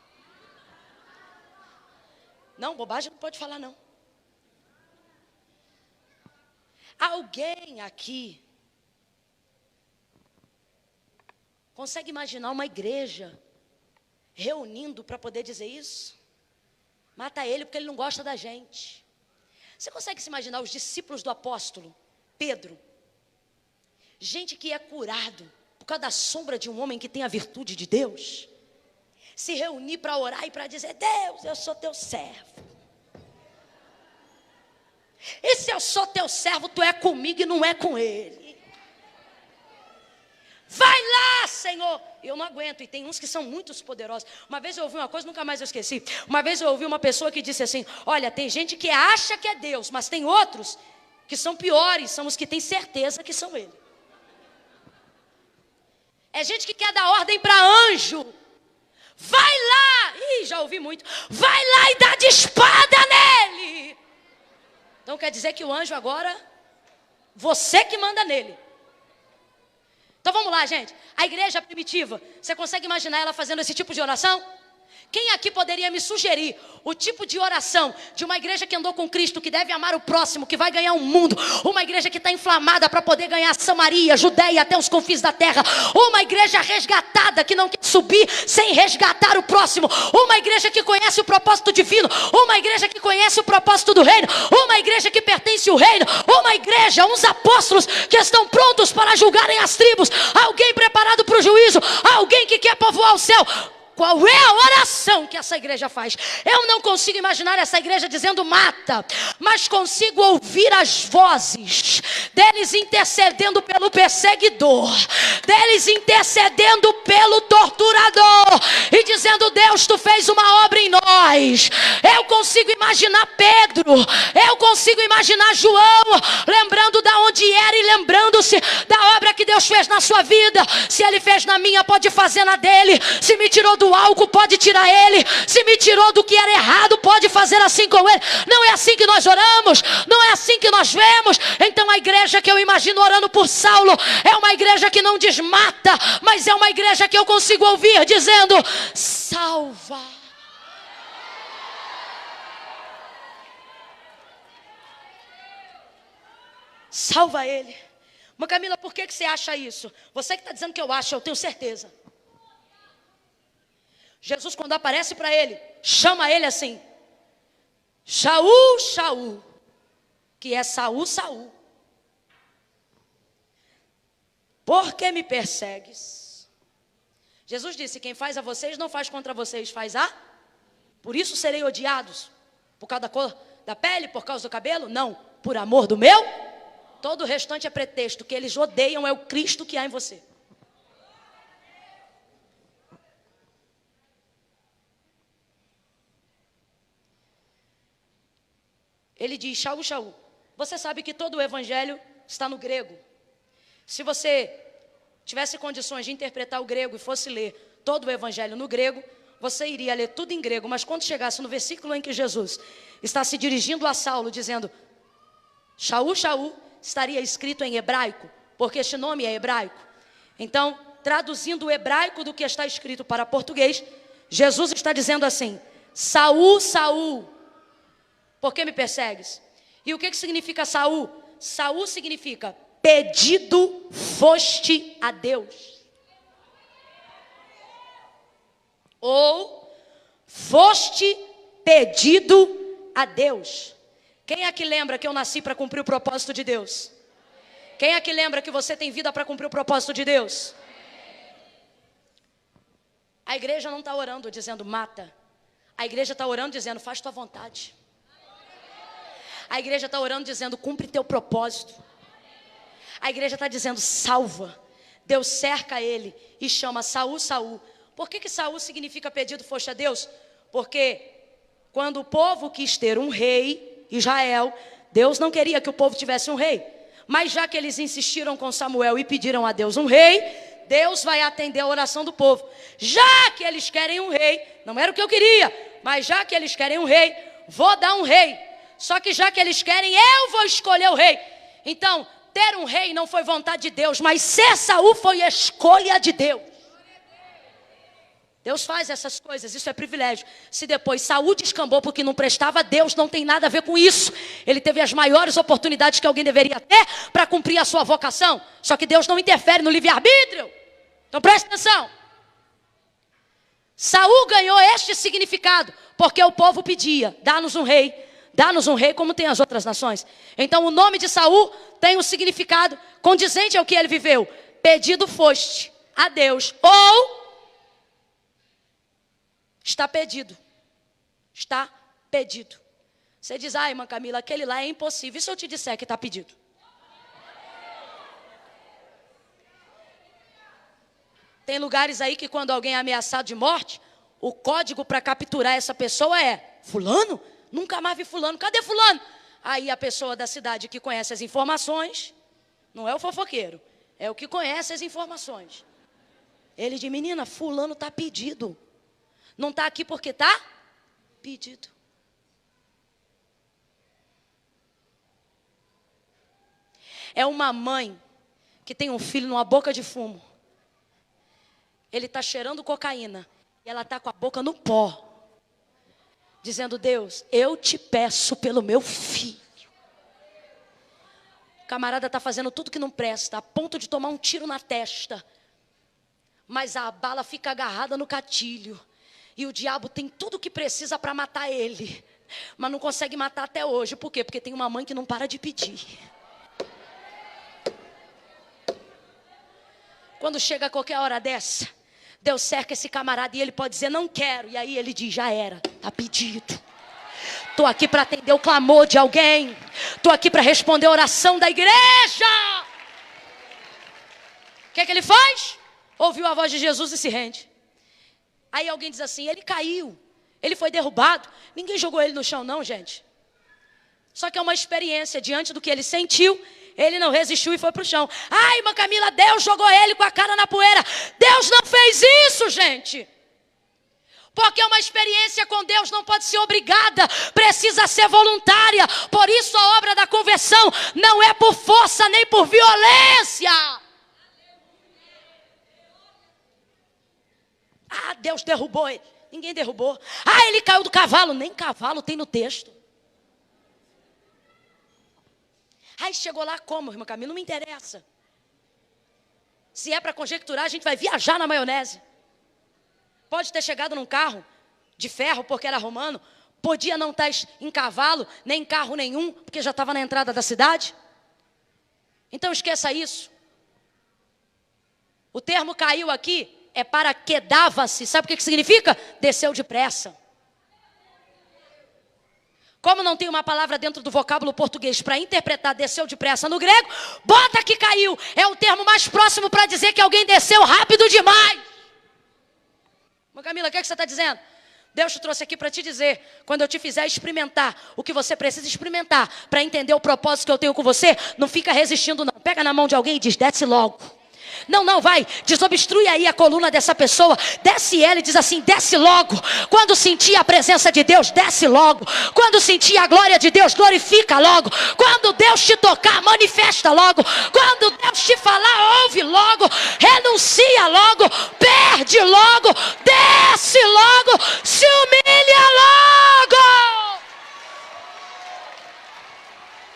Não, bobagem não pode falar não. Alguém aqui consegue imaginar uma igreja reunindo para poder dizer isso? Mata ele porque ele não gosta da gente. Você consegue se imaginar os discípulos do apóstolo Pedro? Gente que é curado por causa da sombra de um homem que tem a virtude de Deus. Se reunir para orar e para dizer, Deus, eu sou teu servo. E se eu sou teu servo, tu é comigo e não é com ele. Vai lá, Senhor. Eu não aguento. E tem uns que são muito poderosos. Uma vez eu ouvi uma coisa, nunca mais eu esqueci. Uma vez eu ouvi uma pessoa que disse assim, olha, tem gente que acha que é Deus, mas tem outros que são piores, são os que têm certeza que são ele. É gente que quer dar ordem para anjo. Vai lá. Ih, já ouvi muito. Vai lá e dá de espada nele. Então quer dizer que o anjo agora, você que manda nele. Então vamos lá, gente. A igreja primitiva, você consegue imaginar ela fazendo esse tipo de oração? Quem aqui poderia me sugerir o tipo de oração de uma igreja que andou com Cristo, que deve amar o próximo, que vai ganhar o mundo, uma igreja que está inflamada para poder ganhar Samaria, Judeia, até os confins da terra, uma igreja resgatada que não quer subir sem resgatar o próximo, uma igreja que conhece o propósito divino, uma igreja que conhece o propósito do reino, uma igreja que pertence ao reino, uma igreja, uns apóstolos que estão prontos para julgarem as tribos, alguém preparado para o juízo, alguém que quer povoar o céu. Qual é a oração que essa igreja faz? Eu não consigo imaginar essa igreja dizendo mata, mas consigo ouvir as vozes deles intercedendo pelo perseguidor, deles intercedendo pelo torturador e dizendo: Deus, tu fez uma obra em nós. Eu consigo imaginar Pedro, eu consigo imaginar João, lembrando da onde era e lembrando-se da obra que Deus fez na sua vida. Se ele fez na minha, pode fazer na dele. Se me tirou do álcool, pode tirar ele. Se me tirou do que era errado, pode fazer assim com ele. Não é assim que nós oramos, não é assim que nós vemos. Então a igreja que eu imagino orando por Saulo é uma igreja que não desmata, mas é uma igreja que eu consigo ouvir dizendo: salva. Salva ele. Mas Camila, por que você acha isso? Você que está dizendo que eu acho, eu tenho certeza. Jesus, quando aparece para ele, chama ele assim: Shaul, Shaul, que é Saul, Saul. Por que me persegues? Jesus disse: quem faz a vocês não faz contra vocês, faz a. Por isso serei odiados? Por causa da cor da pele, por causa do cabelo? Não, por amor do meu. Todo o restante é pretexto. O que eles odeiam é o Cristo que há em você. Ele diz: Shaul, Shaul. Você sabe que todo o evangelho está no grego. Se você tivesse condições de interpretar o grego e fosse ler todo o evangelho no grego, você iria ler tudo em grego. Mas quando chegasse no versículo em que Jesus está se dirigindo a Saulo, dizendo Shaul, Shaul, estaria escrito em hebraico, porque este nome é hebraico. Então, traduzindo o hebraico do que está escrito para português, Jesus está dizendo assim: Saul, Saul, por que me persegues? E o que significa Saul? Saul significa pedido foste a Deus. Ou foste pedido a Deus. Quem aqui lembra que eu nasci para cumprir o propósito de Deus? Quem aqui lembra que você tem vida para cumprir o propósito de Deus? A igreja não está orando dizendo mata. A igreja está orando dizendo faz tua vontade. A igreja está orando dizendo cumpre teu propósito. A igreja está dizendo salva. Deus cerca ele e chama Saul, Saul. Por que Saul significa pedido foste a Deus? Porque quando o povo quis ter um rei, Israel, Deus não queria que o povo tivesse um rei. Mas já que eles insistiram com Samuel e pediram a Deus um rei, Deus vai atender a oração do povo. Já que eles querem um rei, não era o que eu queria, mas já que eles querem um rei, vou dar um rei. Só que já que eles querem, eu vou escolher o rei. Então, ter um rei não foi vontade de Deus, mas ser Saul foi escolha de Deus. Deus faz essas coisas, isso é privilégio. Se depois Saul descambou porque não prestava, Deus não tem nada a ver com isso. Ele teve as maiores oportunidades que alguém deveria ter para cumprir a sua vocação. Só que Deus não interfere no livre-arbítrio. Então presta atenção. Saul ganhou este significado porque o povo pedia: dá-nos um rei. Dá-nos um rei como tem as outras nações. Então o nome de Saul tem um significado condizente ao que ele viveu. Pedido foste a Deus. Ou está pedido. Está pedido. Você diz: ai, irmã Camila, aquele lá é impossível. E se eu te disser que está pedido? Tem lugares aí que quando alguém é ameaçado de morte, o código para capturar essa pessoa é: fulano? Nunca mais vi fulano. Cadê fulano? Aí a pessoa da cidade que conhece as informações, não é o fofoqueiro, é o que conhece as informações. Ele diz: menina, fulano está pedido. Não está aqui porque está pedido. É uma mãe que tem um filho numa boca de fumo. Ele está cheirando cocaína E ela está com a boca no pó. Dizendo, Deus, eu te peço pelo meu filho. O camarada está fazendo tudo que não presta, a ponto de tomar um tiro na testa. Mas a bala fica agarrada no gatilho. E o diabo tem tudo o que precisa para matar ele. Mas não consegue matar até hoje. Por quê? Porque tem uma mãe que não para de pedir. Quando chega qualquer hora dessa, Deus cerca esse camarada e ele pode dizer, não quero. E aí ele diz, já era, está pedido. Estou aqui para atender o clamor de alguém. Estou aqui para responder a oração da igreja. O que é que ele faz? Ouviu a voz de Jesus e se rende. Aí alguém diz assim, ele caiu, ele foi derrubado. Ninguém jogou ele no chão não, gente. Só que é uma experiência, diante do que ele sentiu, ele não resistiu e foi para o chão. Ai, irmã Camila, Deus jogou ele com a cara na poeira. Deus não fez isso, gente. Porque uma experiência com Deus não pode ser obrigada, precisa ser voluntária. Por isso a obra da conversão não é por força nem por violência. Ah, Deus derrubou ele. Ninguém derrubou. Ah, ele caiu do cavalo. Nem cavalo tem no texto. Aí chegou lá como, irmã Camila? Não me interessa. Se é para conjecturar, a gente vai viajar na maionese. Pode ter chegado num carro de ferro porque era romano. Podia não estar em cavalo, nem em carro nenhum, porque já estava na entrada da cidade. Então esqueça isso. O termo caiu aqui é para quedava-se. Sabe o que significa? Desceu depressa. Como não tem uma palavra dentro do vocábulo português para interpretar desceu depressa no grego, bota que caiu. É o termo mais próximo para dizer que alguém desceu rápido demais. Mas Camila, o que você está dizendo? Deus te trouxe aqui para te dizer, quando eu te fizer experimentar o que você precisa experimentar para entender o propósito que eu tenho com você, não fica resistindo não. Pega na mão de alguém e diz, desce logo. Não, vai, desobstrui aí a coluna dessa pessoa, desce ela e diz assim, desce logo. Quando sentir a presença de Deus, desce logo. Quando sentir a glória de Deus, glorifica logo. Quando Deus te tocar, manifesta logo. Quando Deus te falar, ouve logo. Renuncia logo, perde logo, desce logo, se humilha logo.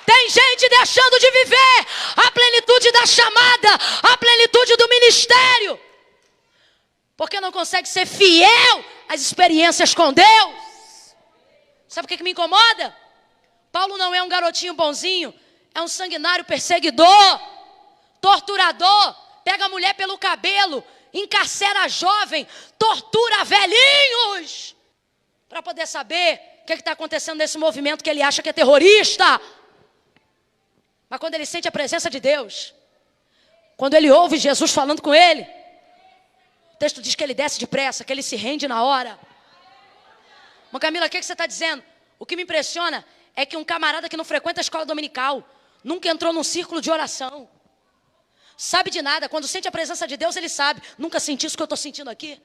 Tem gente deixando de viver a plenitude da chamada, a plenitude do ministério, porque não consegue ser fiel às experiências com Deus. Sabe o que me incomoda? Paulo não é um garotinho bonzinho, é um sanguinário perseguidor, torturador, pega a mulher pelo cabelo, encarcera a jovem, tortura velhinhos, para poder saber o que está acontecendo nesse movimento que ele acha que é terrorista. Mas quando ele sente a presença de Deus, quando ele ouve Jesus falando com ele, o texto diz que ele desce depressa, que ele se rende na hora. Mas Camila, o que você está dizendo? O que me impressiona é que um camarada que não frequenta a escola dominical, nunca entrou num círculo de oração, sabe de nada, quando sente a presença de Deus ele sabe, nunca senti isso que eu estou sentindo aqui.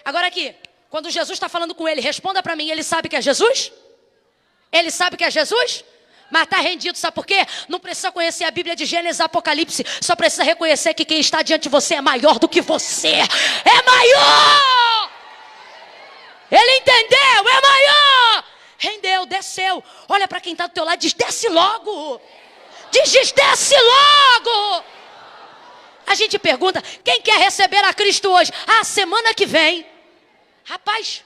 Agora aqui, quando Jesus está falando com ele, responda para mim, ele sabe que é Jesus? Ele sabe que é Jesus? Mas está rendido, sabe por quê? Não precisa conhecer a Bíblia de Gênesis e Apocalipse. Só precisa reconhecer que quem está diante de você é maior do que você. É maior! Ele entendeu, é maior! Rendeu, desceu. Olha para quem está do teu lado e diz, desce logo. Diz, desce logo. A gente pergunta, quem quer receber a Cristo hoje? Ah, semana que vem. Rapaz,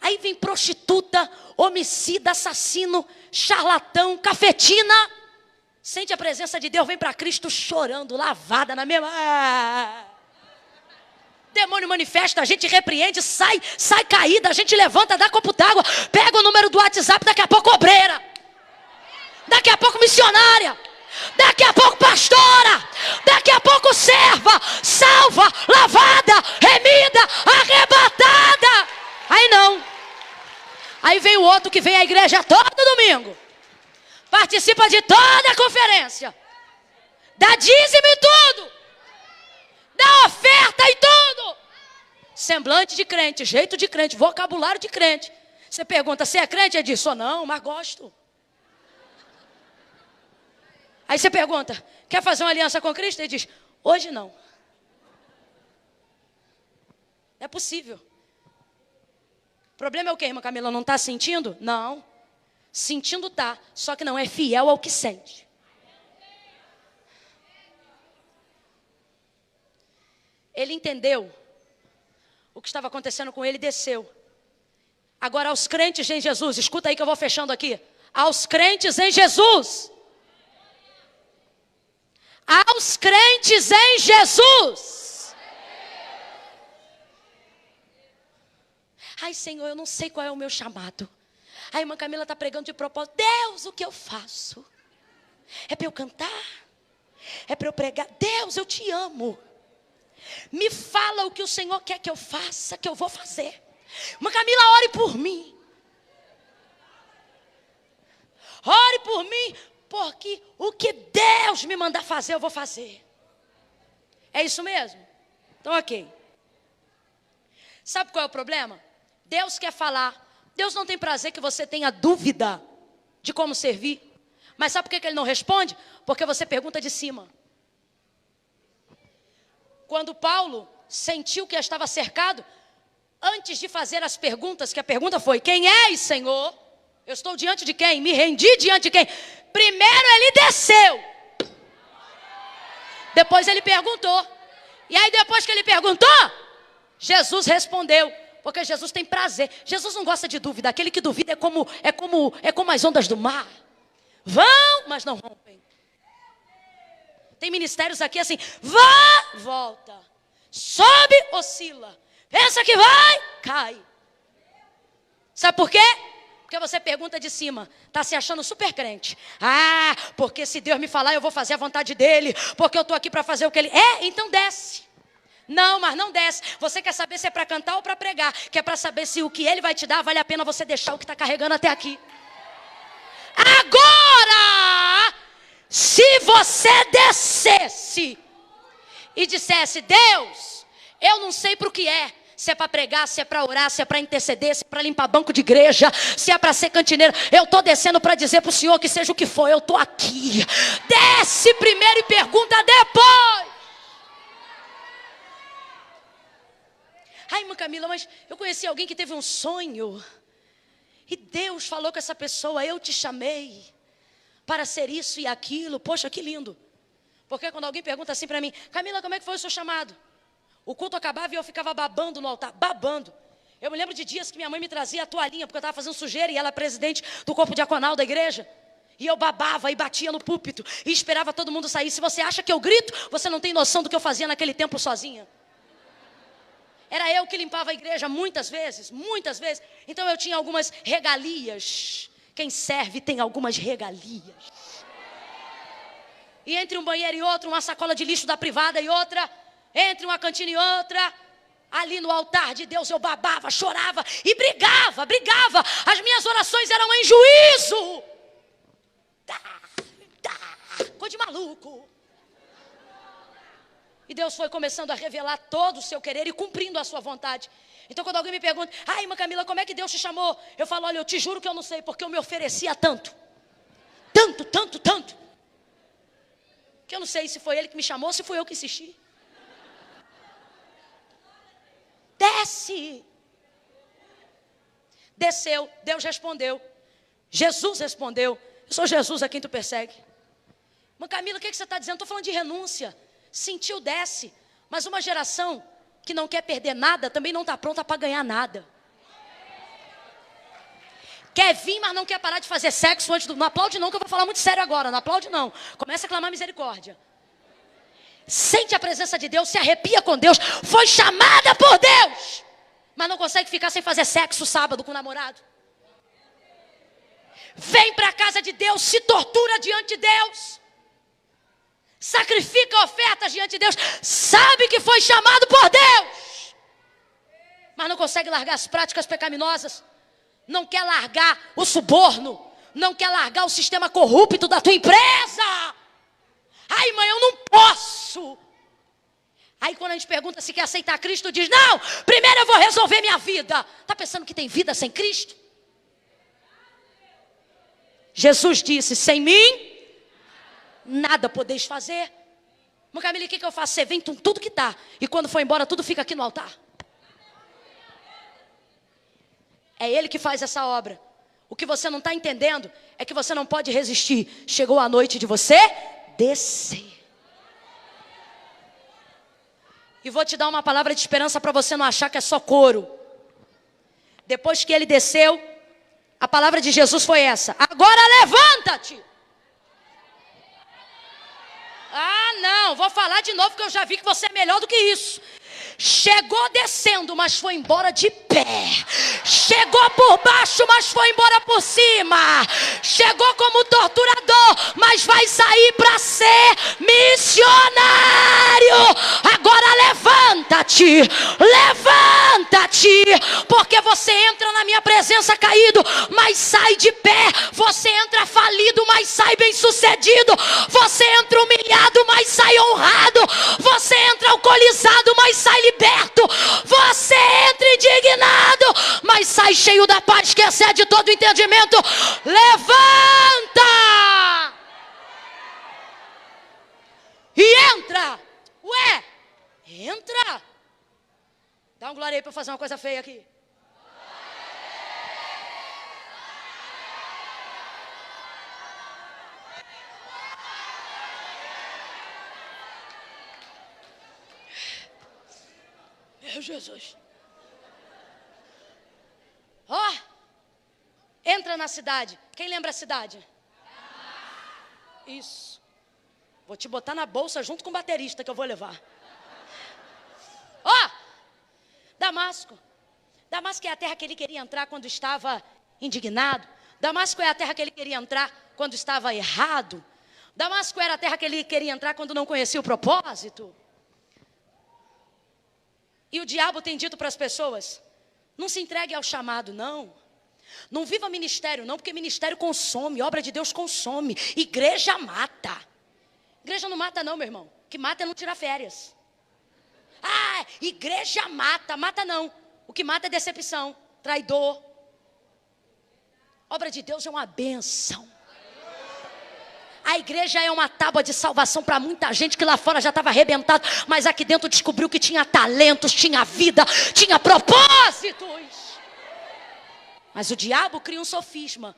aí vem prostituta, homicida, assassino, charlatão, cafetina. Sente a presença de Deus, vem para Cristo chorando, lavada na mesma. Demônio manifesta, a gente repreende, sai caída, a gente levanta, dá copo d'água, pega o número do WhatsApp, daqui a pouco obreira, daqui a pouco missionária, daqui a pouco pastora, daqui a pouco serva, salva, lavada, remida, arrebatada. Aí não. Aí vem o outro que vem à igreja todo domingo, participa de toda a conferência, dá dízimo e tudo, dá oferta e tudo, semblante de crente, jeito de crente, vocabulário de crente. Você pergunta, você é crente? Ele diz, sou não, mas gosto. Aí você pergunta, quer fazer uma aliança com Cristo? Ele diz, hoje não. Não é possível. problema é o quê, irmã Camila? Não está sentindo? Não. Sentindo tá, só que não é fiel ao que sente. Ele entendeu o que estava acontecendo com ele e desceu. Agora, aos crentes em Jesus, escuta aí que eu vou fechando aqui. Aos crentes em Jesus. Aos crentes em Jesus. Ai, Senhor, eu não sei qual é o meu chamado. A irmã Camila está pregando de propósito. Deus, o que eu faço? É para eu cantar? É para eu pregar? Deus, eu te amo. Me fala o que o Senhor quer que eu faça, que eu vou fazer. Irmã Camila, ore por mim. Ore por mim, porque o que Deus me mandar fazer, eu vou fazer. É isso mesmo? Então, ok. Sabe qual é o problema? Deus quer falar. Deus não tem prazer que você tenha dúvida de como servir. Mas sabe por que Ele não responde? Porque você pergunta de cima. Quando Paulo sentiu que estava cercado, antes de fazer as perguntas, que a pergunta foi: quem és, Senhor? Eu estou diante de quem? Me rendi diante de quem? Primeiro ele desceu. Depois ele perguntou. E aí depois que ele perguntou, Jesus respondeu. Porque Jesus tem prazer. Jesus não gosta de dúvida. Aquele que duvida é como as ondas do mar. Vão, mas não rompem. Tem ministérios aqui assim: vá, volta. Sobe, oscila. Pensa que vai, cai. Sabe por quê? Porque você pergunta de cima. Está se achando super crente. Ah, porque se Deus me falar, eu vou fazer a vontade dele. Porque eu estou aqui para fazer o que ele... então desce. Não, mas não desce. Você quer saber se é para cantar ou para pregar. Quer para saber se o que ele vai te dar vale a pena você deixar o que está carregando até aqui. Agora, se você descesse e dissesse: Deus, eu não sei para o que é. Se é para pregar, se é para orar, se é para interceder, se é para limpar banco de igreja, se é para ser cantineiro. Eu estou descendo para dizer para o Senhor que seja o que for, eu estou aqui. Desce primeiro e pergunta depois. Ai, irmã Camila, mas eu conheci alguém que teve um sonho. E Deus falou com essa pessoa: eu te chamei para ser isso e aquilo. Poxa, que lindo. Porque quando alguém pergunta assim para mim: Camila, como é que foi o seu chamado? O culto acabava e eu ficava babando no altar, babando. Eu me lembro de dias que minha mãe me trazia a toalhinha, porque eu estava fazendo sujeira e ela é presidente do corpo diaconal da igreja. E eu babava e batia no púlpito e esperava todo mundo sair. Se você acha que eu grito, você não tem noção do que eu fazia naquele tempo sozinha. Era eu que limpava a igreja muitas vezes. Então eu tinha algumas regalias. Quem serve tem algumas regalias. E entre um banheiro e outro, uma sacola de lixo da privada e outra... Entre uma cantina e outra, ali no altar de Deus eu babava, chorava e brigava. As minhas orações eram em juízo. Coisa de maluco. E Deus foi começando a revelar todo o seu querer e cumprindo a sua vontade. Então quando alguém me pergunta: ai, irmã Camila, como é que Deus te chamou? Eu falo: olha, eu te juro que eu não sei, porque eu me oferecia tanto. Tanto. Que eu não sei se foi Ele que me chamou, se fui eu que insisti. Desce. Desceu, Deus respondeu. Jesus respondeu. Eu sou Jesus a quem tu persegue. Mas Camila, o que você está dizendo? Estou falando de renúncia. Sentiu, desce. Mas uma geração que não quer perder nada também não está pronta para ganhar nada. Quer vir, mas não quer parar de fazer sexo antes do... Não aplaude não, que eu vou falar muito sério agora. Não aplaude não. Começa a clamar misericórdia. Sente a presença de Deus, se arrepia com Deus. Foi chamada por Deus. Mas não consegue ficar sem fazer sexo sábado com o namorado. Vem para a casa de Deus, se tortura diante de Deus. Sacrifica ofertas diante de Deus. Sabe que foi chamado por Deus. Mas não consegue largar as práticas pecaminosas. Não quer largar o suborno. Não quer largar o sistema corrupto da tua empresa. Ai, mãe, eu não posso. Aí quando a gente pergunta se quer aceitar Cristo, diz: não, primeiro eu vou resolver minha vida. Está pensando que tem vida sem Cristo? Jesus disse: sem mim, nada podeis fazer. Mas Camila, o que eu faço? Você vem com tudo que está. E quando for embora, tudo fica aqui no altar. É Ele que faz essa obra. O que você não está entendendo é que você não pode resistir. Chegou a noite de você descer. E vou te dar uma palavra de esperança para você não achar que é só coro. Depois que ele desceu, a palavra de Jesus foi essa: agora levanta-te. Ah, não, vou falar de novo, porque eu já vi que você é melhor do que isso. Chegou descendo, mas foi embora de pé. Chegou por baixo, mas foi embora por cima. Chegou como torturador, mas vai sair para ser missionário. Agora levanta-te, levanta-te, porque você entra na minha presença caído, mas sai de pé. Você entra falido, mas sai bem sucedido. Você entra humilhado, mas sai honrado. Você entra alcoolizado, mas sai liberto. Você entra indignado, mas sai cheio da paz que excede todo entendimento. Levanta e entra. Ué, entra. Dá um glória aí para eu fazer uma coisa feia aqui. Meu Jesus. Ó, entra na cidade. Quem lembra a cidade? Isso. Vou te botar na bolsa junto com o baterista que eu vou levar. Ó, Damasco. Damasco é a terra que ele queria entrar quando estava indignado. Damasco é a terra que ele queria entrar quando estava errado. Damasco era a terra que ele queria entrar quando não conhecia o propósito. E o diabo tem dito para as pessoas: não se entregue ao chamado, não. Não viva ministério, não, porque ministério consome, obra de Deus consome. Igreja mata. Igreja não mata não, meu irmão. O que mata é não tirar férias. Ah, igreja mata. Mata não. O que mata é decepção, traidor. Obra de Deus é uma bênção. A igreja é uma tábua de salvação para muita gente que lá fora já estava arrebentado, mas aqui dentro descobriu que tinha talentos, tinha vida, tinha propósitos. Mas o diabo cria um sofisma.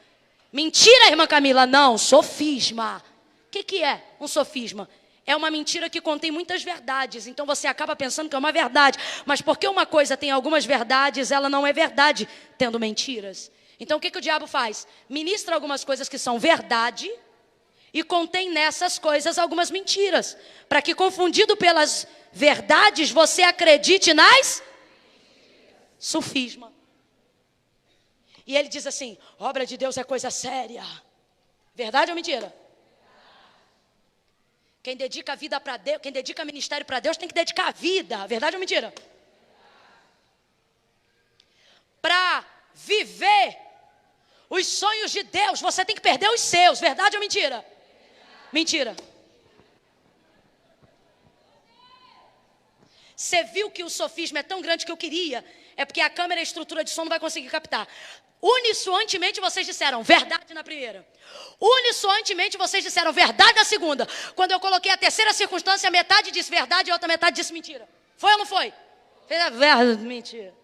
Mentira, irmã Camila? Não, sofisma. O que é um sofisma? É uma mentira que contém muitas verdades. Então você acaba pensando que é uma verdade. Mas porque uma coisa tem algumas verdades, ela não é verdade tendo mentiras. Então o que o diabo faz? Ministra algumas coisas que são verdade e contém nessas coisas algumas mentiras, para que, confundido pelas verdades, você acredite nas sofisma. E ele diz assim: obra de Deus é coisa séria. Verdade ou mentira? Quem dedica a vida para Deus, quem dedica ministério para Deus, tem que dedicar a vida. Verdade ou mentira? Para viver os sonhos de Deus, você tem que perder os seus. Verdade ou mentira? Mentira. Você viu que o sofisma é tão grande que eu queria? É porque a câmera e a estrutura de som não vai conseguir captar. Unissoantemente vocês disseram verdade na primeira. Unissoantemente vocês disseram verdade na segunda. Quando eu coloquei a terceira circunstância, metade disse verdade e a outra metade disse mentira. Foi ou não foi? Fez a verdade, mentira.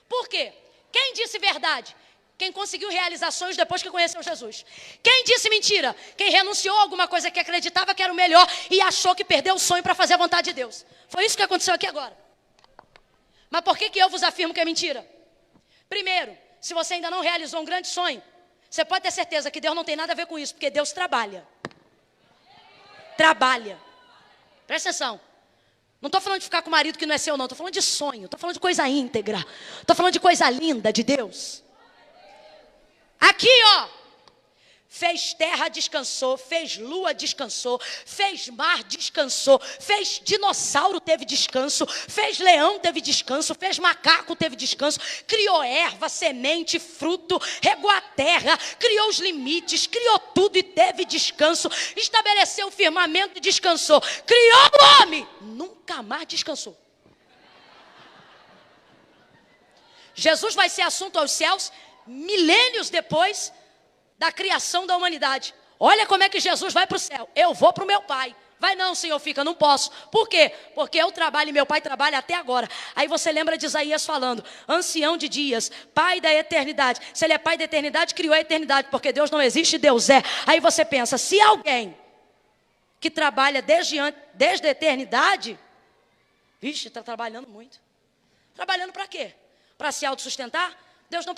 Por quê? Quem disse verdade? Quem conseguiu realizações depois que conheceu Jesus. Quem disse mentira? Quem renunciou a alguma coisa que acreditava que era o melhor e achou que perdeu o sonho para fazer a vontade de Deus. Foi isso que aconteceu aqui agora. Mas por que eu vos afirmo que é mentira? Primeiro, se você ainda não realizou um grande sonho, você pode ter certeza que Deus não tem nada a ver com isso, porque Deus trabalha. Trabalha. Presta atenção. Não estou falando de ficar com o marido que não é seu, não. Estou falando de sonho, estou falando de coisa íntegra. Estou falando de coisa linda de Deus. Aqui, ó. Fez terra, descansou. Fez lua, descansou. Fez mar, descansou. Fez dinossauro, teve descanso. Fez leão, teve descanso. Fez macaco, teve descanso. Criou erva, semente, fruto. Regou a terra. Criou os limites. Criou tudo e teve descanso. Estabeleceu o firmamento e descansou. Criou o homem. Nunca mais descansou. Jesus vai ser assunto aos céus milênios depois da criação da humanidade. Olha como é que Jesus vai para o céu. Eu vou para o meu Pai. Vai não, Senhor, fica, não posso. Por quê? Porque eu trabalho e meu pai trabalha até agora. Aí você lembra de Isaías falando, ancião de dias, pai da eternidade. Se ele é pai da eternidade, criou a eternidade, porque Deus não existe, Deus é. Aí você pensa, se alguém que trabalha desde a eternidade, vixe, está trabalhando muito. Trabalhando para quê? Para se autossustentar? Deus não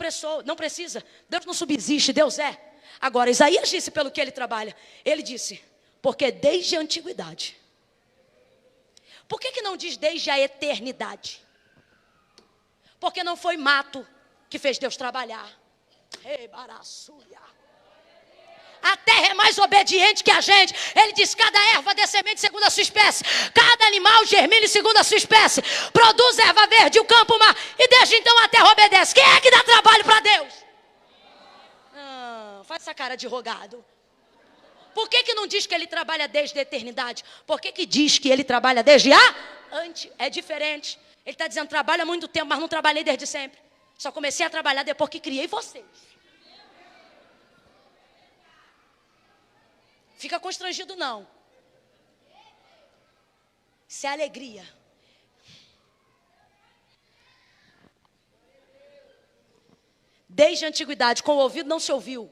precisa, Deus não subsiste, Deus é. Agora, Isaías disse pelo que ele trabalha. Ele disse, porque desde a antiguidade. Por que não diz desde a eternidade? Porque não foi mato que fez Deus trabalhar. A terra é mais obediente que a gente. Ele diz, cada erva dê semente segundo a sua espécie. Cada animal germine segundo a sua espécie. Produz erva verde, o campo, o mar. E desde então a terra obedece. Quem é que dá trabalho para Deus? Faz essa cara de rogado. Por que não diz que ele trabalha desde a eternidade? Por que diz que ele trabalha desde a antes? É diferente. Ele está dizendo, trabalho há muito tempo, mas não trabalhei desde sempre. Só comecei a trabalhar depois que criei vocês. Fica constrangido não. Isso é alegria. Desde a antiguidade, com o ouvido não se ouviu,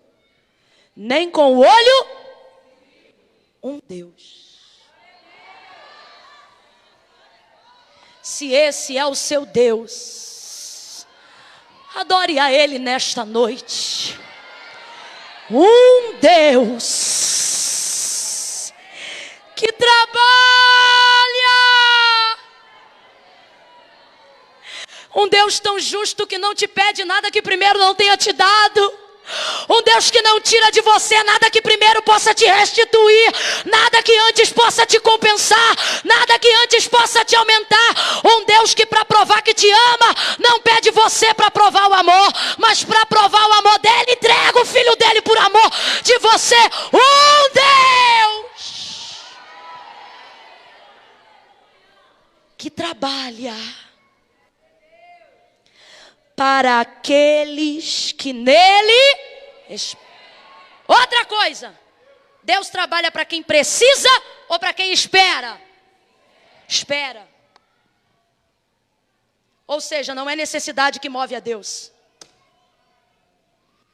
nem com o olho um Deus. Se esse é o seu Deus, adore a Ele nesta noite. Um Deus que trabalha. Um Deus tão justo que não te pede nada que primeiro não tenha te dado. Um Deus que não tira de você nada que primeiro possa te restituir, nada que antes possa te compensar, nada que antes possa te aumentar. Um Deus que para provar que te ama, não pede você para provar o amor, mas para provar o amor dele, entrega o filho dele por amor de você. Um Deus que trabalha para aqueles que nele esperam. Outra coisa, Deus trabalha para quem precisa ou para quem espera? Espera. Ou seja, não é necessidade que move a Deus.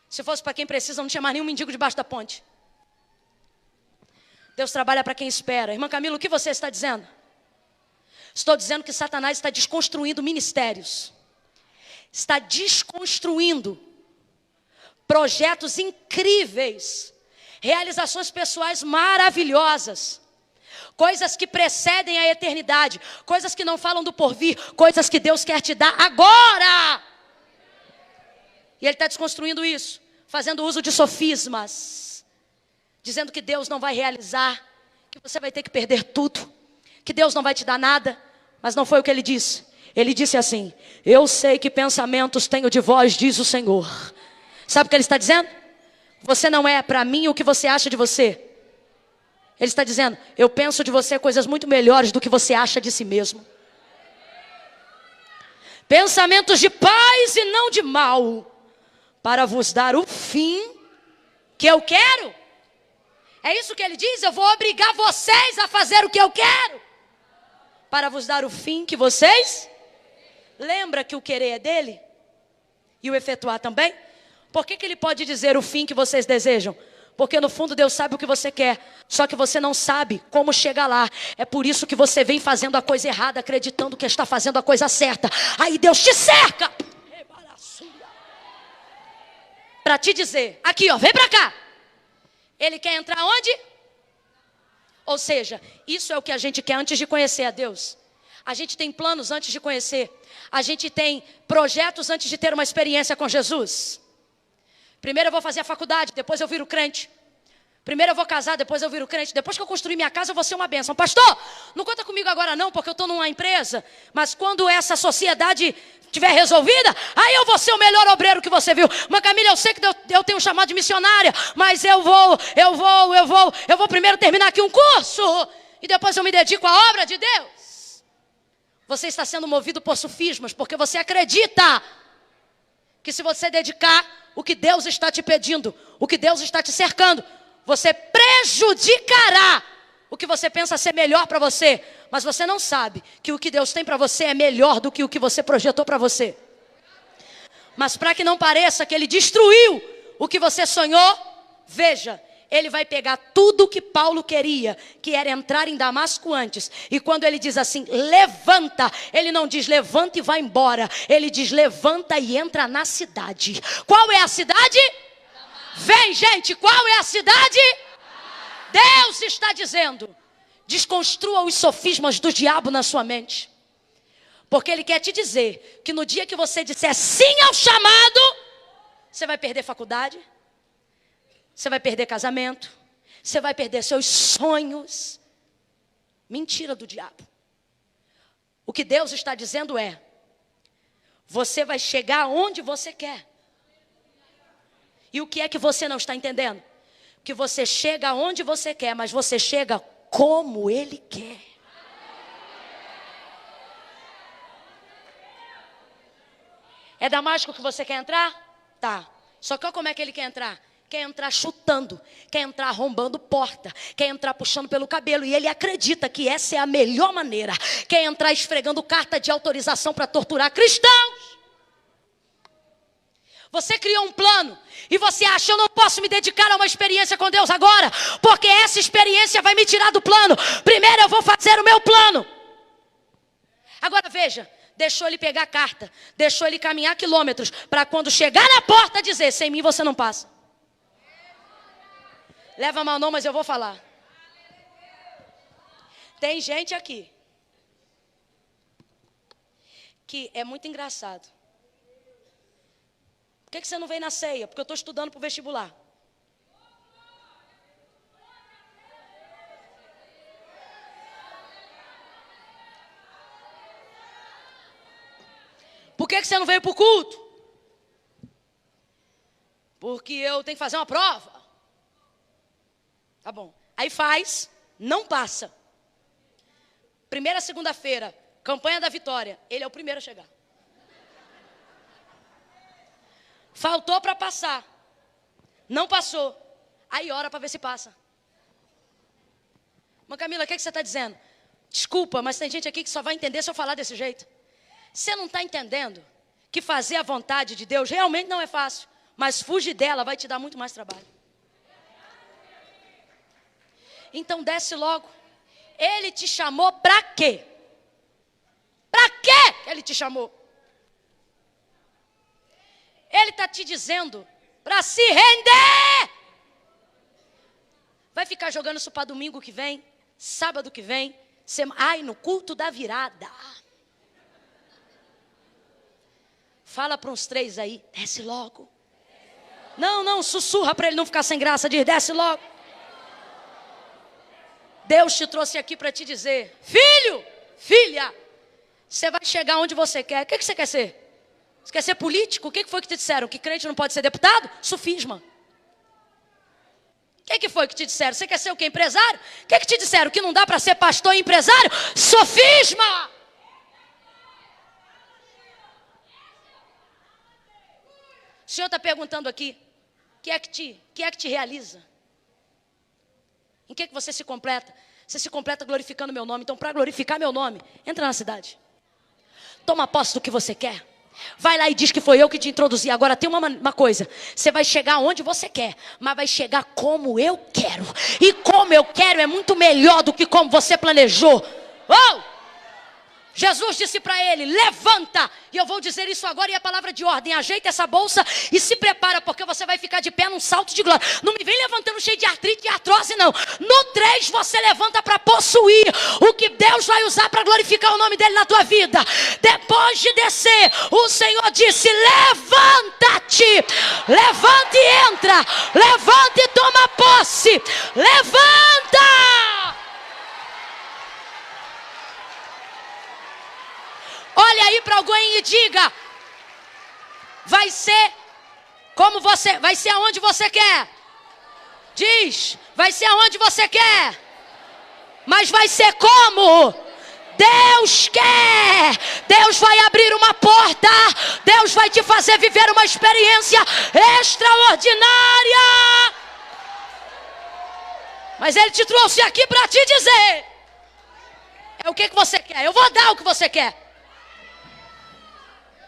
Se fosse para quem precisa, não tinha mais nenhum mendigo debaixo da ponte. Deus trabalha para quem espera. Irmã Camila, o que você está dizendo? Estou dizendo que Satanás está desconstruindo ministérios. Está desconstruindo projetos incríveis, realizações pessoais maravilhosas, coisas que precedem a eternidade, coisas que não falam do porvir, coisas que Deus quer te dar agora. E Ele está desconstruindo isso, fazendo uso de sofismas, dizendo que Deus não vai realizar, que você vai ter que perder tudo, que Deus não vai te dar nada, mas não foi o que Ele disse. Ele disse assim, eu sei que pensamentos tenho de vós, diz o Senhor. Sabe o que Ele está dizendo? Você não é para mim o que você acha de você. Ele está dizendo, eu penso de você coisas muito melhores do que você acha de si mesmo. Pensamentos de paz e não de mal, para vos dar o fim que eu quero. É isso que Ele diz, eu vou obrigar vocês a fazer o que eu quero, para vos dar o fim que vocês... Lembra que o querer é dele? E o efetuar também? Por que Ele pode dizer o fim que vocês desejam? Porque no fundo Deus sabe o que você quer. Só que você não sabe como chegar lá. É por isso que você vem fazendo a coisa errada, acreditando que está fazendo a coisa certa. Aí Deus te cerca para te dizer, aqui ó, vem para cá. Ele quer entrar onde? Ou seja, isso é o que a gente quer antes de conhecer a Deus. A gente tem planos antes de conhecer. A gente tem projetos antes de ter uma experiência com Jesus. Primeiro eu vou fazer a faculdade, depois eu viro crente. Primeiro eu vou casar, depois eu viro crente. Depois que eu construir minha casa, eu vou ser uma bênção. Pastor, não conta comigo agora não, porque eu estou numa empresa. Mas quando essa sociedade estiver resolvida, aí eu vou ser o melhor obreiro que você viu. Mas Camila, eu sei que eu tenho um chamado de missionária, mas eu vou primeiro terminar aqui um curso. E depois eu me dedico à obra de Deus. Você está sendo movido por sofismas, porque você acredita que se você dedicar o que Deus está te pedindo, o que Deus está te cercando, você prejudicará o que você pensa ser melhor para você, mas você não sabe que o que Deus tem para você é melhor do que o que você projetou para você. Mas para que não pareça que Ele destruiu o que você sonhou, veja, Ele vai pegar tudo o que Paulo queria, que era entrar em Damasco antes. E quando ele diz assim, levanta, ele não diz levanta e vai embora. Ele diz levanta e entra na cidade. Qual é a cidade? Vem, gente, qual é a cidade? Deus está dizendo, desconstrua os sofismas do diabo na sua mente. Porque ele quer te dizer que no dia que você disser sim ao chamado, você vai perder faculdade, você vai perder casamento, você vai perder seus sonhos. Mentira do diabo. O que Deus está dizendo é, você vai chegar onde você quer. E o que é que você não está entendendo? Que você chega onde você quer, mas você chega como Ele quer. É Damasco que você quer entrar? Tá. Só que olha como é que ele quer entrar. Quer entrar chutando, quer entrar arrombando porta, quer entrar puxando pelo cabelo. E ele acredita que essa é a melhor maneira. Quer entrar esfregando carta de autorização para torturar cristãos. Você criou um plano e você acha, eu não posso me dedicar a uma experiência com Deus agora, porque essa experiência vai me tirar do plano. Primeiro eu vou fazer o meu plano. Agora veja, deixou ele pegar a carta, deixou ele caminhar quilômetros, para quando chegar na porta dizer, sem mim você não passa. Leva mal não, mas eu vou falar. Tem gente aqui que é muito engraçado. Por que você não vem na ceia? Porque eu estou estudando para o vestibular. Por que você não veio para o culto? Porque eu tenho que fazer uma prova. Tá bom. Aí faz, não passa. Primeira segunda-feira, campanha da vitória. Ele é o primeiro a chegar. Faltou para passar. Não passou. Aí ora para ver se passa. Mas Camila, o que você está dizendo? Desculpa, mas tem gente aqui que só vai entender se eu falar desse jeito. Você não está entendendo que fazer a vontade de Deus realmente não é fácil. Mas fugir dela vai te dar muito mais trabalho. Então desce logo. Ele te chamou para quê? Para quê ele te chamou? Ele está te dizendo para se render. Vai ficar jogando isso para domingo que vem, sábado que vem. Ai, no culto da virada. Fala para uns 3 aí, desce logo. Não, sussurra para ele não ficar sem graça, diz, desce logo. Deus te trouxe aqui para te dizer, filho, filha, você vai chegar onde você quer. O que você quer ser? Você quer ser político? O que foi que te disseram? Que crente não pode ser deputado? Sufisma. O que foi que te disseram? Você quer ser o quê? Empresário? O que te disseram? Que não dá para ser pastor e empresário? Sofisma! O Senhor está perguntando aqui, o que é que te realiza? Em que você se completa? Você se completa glorificando meu nome. Então, para glorificar meu nome, entra na cidade. Toma posse do que você quer. Vai lá e diz que foi eu que te introduzi. Agora tem uma coisa. Você vai chegar onde você quer, mas vai chegar como eu quero. E como eu quero é muito melhor do que como você planejou. Oh! Jesus disse para ele, levanta. E eu vou dizer isso agora e a palavra de ordem. Ajeita essa bolsa e se prepara, porque você vai ficar de pé num salto de glória. Não me vem levantando cheio de artrite e artrose, não. No 3 você levanta para possuir o que Deus vai usar para glorificar o nome dele na tua vida. Depois de descer, o Senhor disse, levanta-te. Levanta e entra. Levanta e toma posse. Levanta! Olha aí para alguém e diga, vai ser como você, vai ser aonde você quer. Diz, vai ser aonde você quer. Mas vai ser como Deus quer. Deus vai abrir uma porta. Deus vai te fazer viver uma experiência extraordinária. Mas Ele te trouxe aqui para te dizer: é o que você quer. Eu vou dar o que você quer,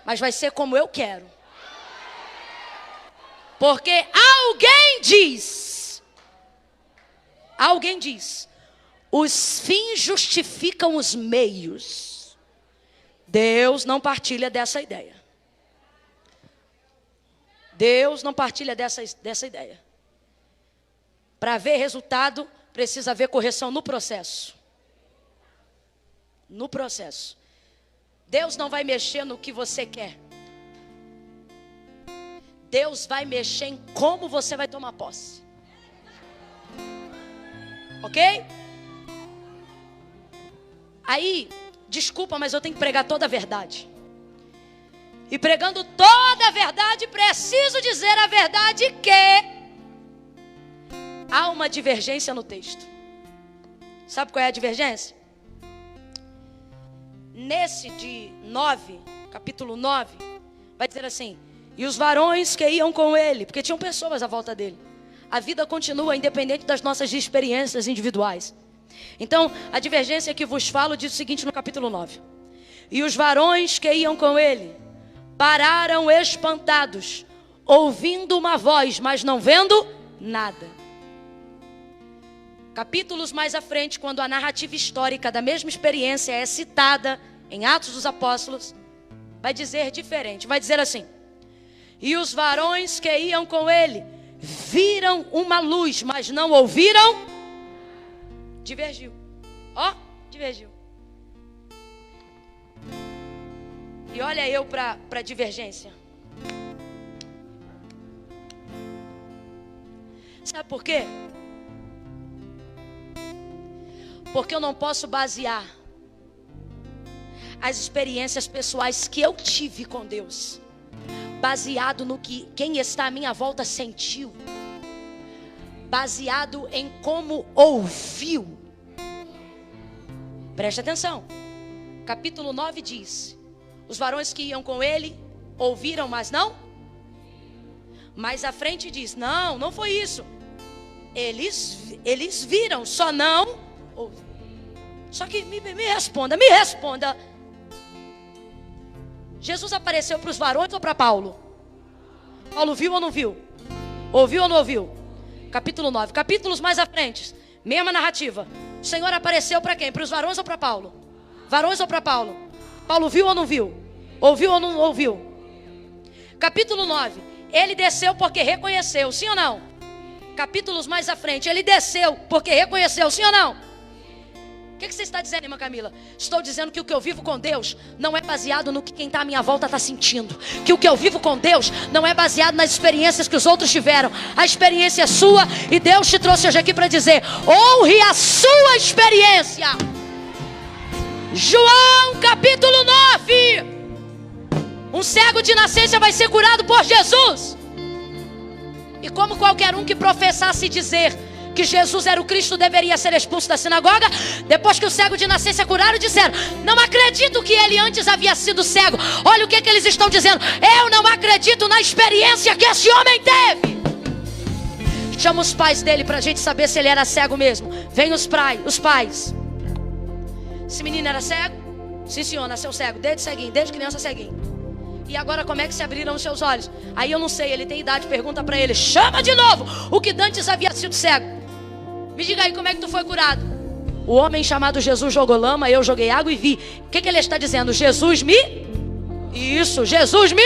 mas vai ser como eu quero. Porque alguém diz, os fins justificam os meios. Deus não partilha dessa ideia. Deus não partilha dessa ideia. Para ver resultado, precisa haver correção no processo. No processo. Deus não vai mexer no que você quer. Deus vai mexer em como você vai tomar posse. Ok? Aí, desculpa, mas eu tenho que pregar toda a verdade. E pregando toda a verdade, preciso dizer a verdade que há uma divergência no texto. Sabe qual é a divergência? Nesse de 9, capítulo 9, vai dizer assim: e os varões que iam com ele, porque tinham pessoas à volta dele. A vida continua independente das nossas experiências individuais. Então, a divergência que vos falo diz o seguinte no capítulo 9: e os varões que iam com ele pararam espantados, ouvindo uma voz, mas não vendo nada. Capítulos mais à frente, quando a narrativa histórica da mesma experiência é citada em Atos dos Apóstolos, vai dizer diferente. Vai dizer assim: e os varões que iam com ele viram uma luz, mas não ouviram. Divergiu. Ó, divergiu. E olha eu para a divergência. Sabe por quê? Porque eu não posso basear as experiências pessoais que eu tive com Deus baseado no que quem está à minha volta sentiu, baseado em como ouviu. Preste atenção. Capítulo 9 diz: os varões que iam com ele ouviram, mas não. Mais à frente diz: não foi isso. Eles viram, só não ouviram. Só que me responda. Jesus apareceu para os varões ou para Paulo? Paulo viu ou não viu? Ouviu ou não ouviu? Capítulo 9. Capítulos mais à frente, mesma narrativa. O Senhor apareceu para quem? Para os varões ou para Paulo? Varões ou para Paulo? Paulo viu ou não viu? Ouviu ou não ouviu? Capítulo 9. Ele desceu porque reconheceu, sim ou não? Capítulos mais à frente, ele desceu porque reconheceu, sim ou não? O que você está dizendo, irmã Camila? Estou dizendo que o que eu vivo com Deus não é baseado no que quem está à minha volta está sentindo. Que o que eu vivo com Deus não é baseado nas experiências que os outros tiveram. A experiência é sua e Deus te trouxe hoje aqui para dizer: honre a sua experiência. João capítulo 9. Um cego de nascença vai ser curado por Jesus. E como qualquer um que professasse dizer que Jesus era o Cristo deveria ser expulso da sinagoga, depois que o cego de nascença curaram, disseram: não acredito que ele antes havia sido cego. Olha o que eles estão dizendo: eu não acredito na experiência que esse homem teve. Chama os pais dele para a gente saber se ele era cego mesmo. Vem os pais. Esse menino era cego? Sim, senhor, nasceu cego, desde criança ceguinho. E agora como é que se abriram os seus olhos? Aí eu não sei, ele tem idade, pergunta para ele. Chama de novo o que dantes havia sido cego. Me diga aí, como é que tu foi curado? O homem chamado Jesus jogou lama, eu joguei água e vi. O que ele está dizendo? Jesus me... Isso, Jesus me...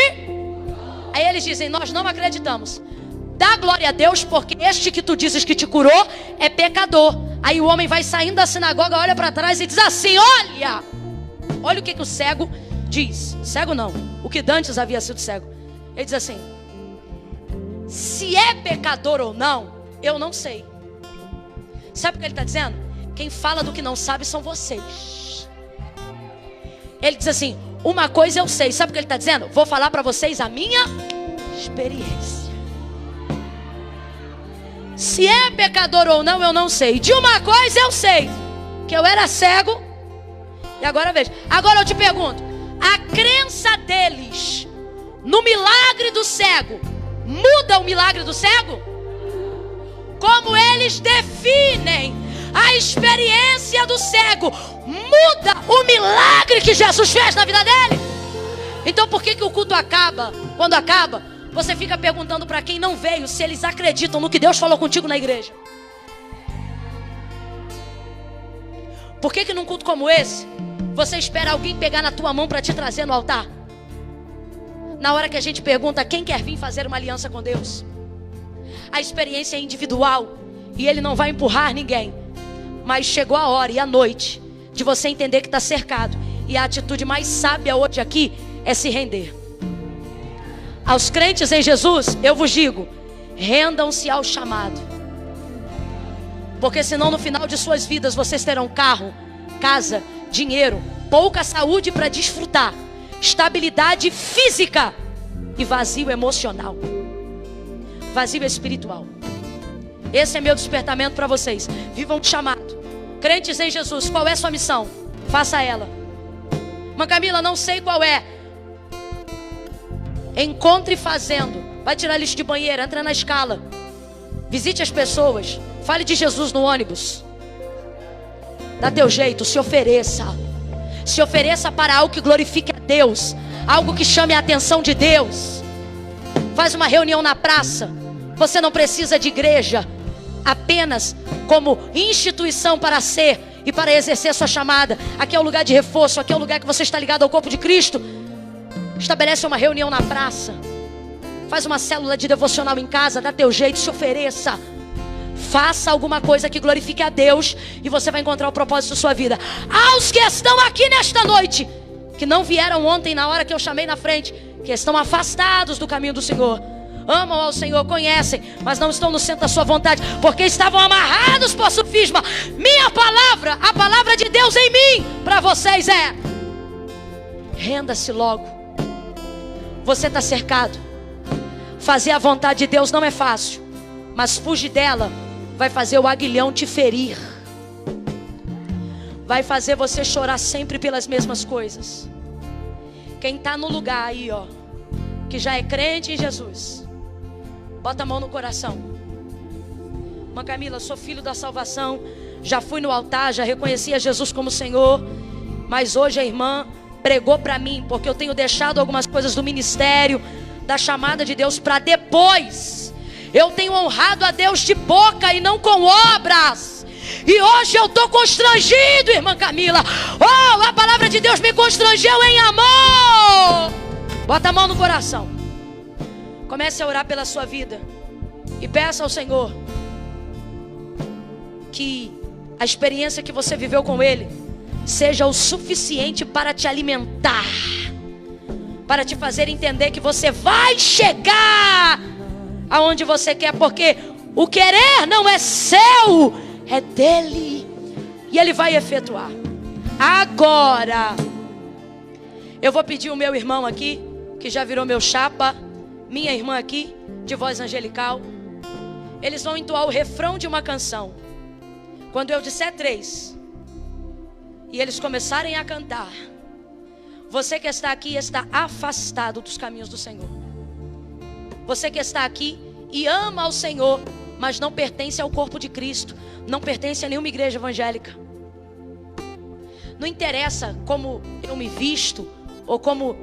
Aí eles dizem: nós não acreditamos. Dá glória a Deus, porque este que tu dizes que te curou é pecador. Aí o homem vai saindo da sinagoga, olha para trás e diz assim: olha o que o cego diz. Cego não, o que dantes havia sido cego. Ele diz assim: se é pecador ou não, eu não sei. Sabe o que ele está dizendo? Quem fala do que não sabe são vocês. Ele diz assim: uma coisa eu sei. Sabe o que ele está dizendo? Vou falar para vocês a minha experiência. Se é pecador ou não, eu não sei. De uma coisa eu sei, que eu era cego. E agora veja. Agora eu te pergunto: a crença deles no milagre do cego muda o milagre do cego? como eles definem a experiência do cego, muda o milagre que Jesus fez na vida dele. Então por que o culto acaba? Quando acaba, você fica perguntando para quem não veio se eles acreditam no que Deus falou contigo na igreja. Por que num culto como esse, você espera alguém pegar na tua mão para te trazer no altar? Na hora que a gente pergunta quem quer vir fazer uma aliança com Deus, a experiência é individual e Ele não vai empurrar ninguém. Mas chegou a hora e a noite de você entender que está cercado. E a atitude mais sábia hoje aqui é se render. Aos crentes em Jesus, eu vos digo, rendam-se ao chamado. Porque senão no final de suas vidas vocês terão carro, casa, dinheiro, pouca saúde para desfrutar, estabilidade física e vazio emocional, vazio espiritual. Esse é meu despertamento para vocês. Vivam o chamado. Crentes em Jesus, qual é a sua missão? Faça ela. Mãe Camila, não sei qual é. Encontre fazendo. Vai tirar lixo de banheiro, entra na escala. Visite as pessoas. Fale de Jesus no ônibus. Dá teu jeito, se ofereça. Se ofereça para algo que glorifique a Deus, algo que chame a atenção de Deus. Faz uma reunião na praça. Você não precisa de igreja apenas como instituição para ser e para exercer sua chamada. Aqui é o lugar de reforço, aqui é o lugar que você está ligado ao corpo de Cristo. Estabelece uma reunião na praça. Faz uma célula de devocional em casa, dá teu jeito, se ofereça. Faça alguma coisa que glorifique a Deus e você vai encontrar o propósito da sua vida. Aos que estão aqui nesta noite, que não vieram ontem na hora que eu chamei na frente, que estão afastados do caminho do Senhor, amam ao Senhor, conhecem, mas não estão no centro da sua vontade, porque estavam amarrados por sofisma. Minha palavra, a palavra de Deus em mim, para vocês é: renda-se logo. Você está cercado. Fazer a vontade de Deus não é fácil, mas fugir dela vai fazer o aguilhão te ferir. Vai fazer você chorar sempre pelas mesmas coisas. Quem está no lugar aí, ó, que já é crente em Jesus, bota a mão no coração. Mãe Camila, sou filho da salvação, já fui no altar, já reconheci a Jesus como Senhor, mas hoje a irmã pregou para mim, porque eu tenho deixado algumas coisas do ministério, da chamada de Deus para depois. Eu tenho honrado a Deus de boca e não com obras. E hoje eu estou constrangido, irmã Camila. Oh, a palavra de Deus me constrangeu em amor. Bota a mão no coração. Comece a orar pela sua vida e peça ao Senhor que a experiência que você viveu com Ele seja o suficiente para te alimentar, para te fazer entender que você vai chegar aonde você quer, porque o querer não é seu, é dele, e Ele vai efetuar. Agora eu vou pedir o meu irmão aqui, que já virou meu chapa, minha irmã aqui, de voz angelical. Eles vão entoar o refrão de uma canção. Quando eu disser 3 e eles começarem a cantar, você que está aqui está afastado dos caminhos do Senhor. Você que está aqui e ama ao Senhor, mas não pertence ao corpo de Cristo, não pertence a nenhuma igreja evangélica. Não interessa como eu me visto ou como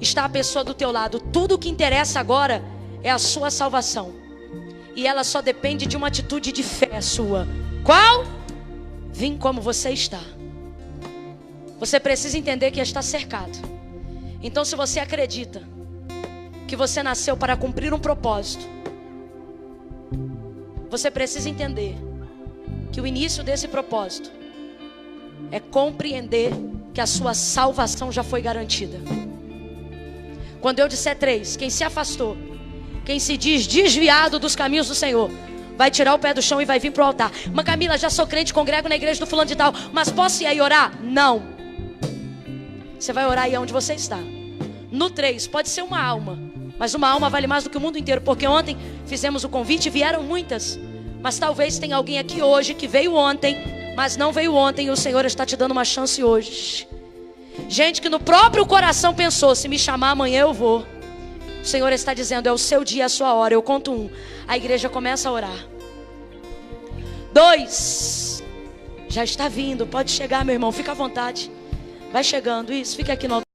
está a pessoa do teu lado. Tudo o que interessa agora é a sua salvação. E ela só depende de uma atitude de fé sua. Qual? Vim como você está. Você precisa entender que está cercado. Então, se você acredita que você nasceu para cumprir um propósito, você precisa entender que o início desse propósito é compreender que a sua salvação já foi garantida. Quando eu disser 3, quem se afastou, quem se diz desviado dos caminhos do Senhor, vai tirar o pé do chão e vai vir para o altar. Mas Camila, já sou crente, congrego na igreja do fulano de tal, mas posso ir aí orar? Não. Você vai orar aí onde você está. No 3, pode ser uma alma, mas uma alma vale mais do que o mundo inteiro, porque ontem fizemos o convite e vieram muitas. Mas talvez tenha alguém aqui hoje que veio ontem, mas não veio ontem, e o Senhor está te dando uma chance hoje. Gente que no próprio coração pensou: se me chamar amanhã eu vou. O Senhor está dizendo: é o seu dia, a sua hora. Eu conto 1, a igreja começa a orar. 2. Já está vindo, pode chegar, meu irmão, fica à vontade. Vai chegando, isso, fica aqui no altar.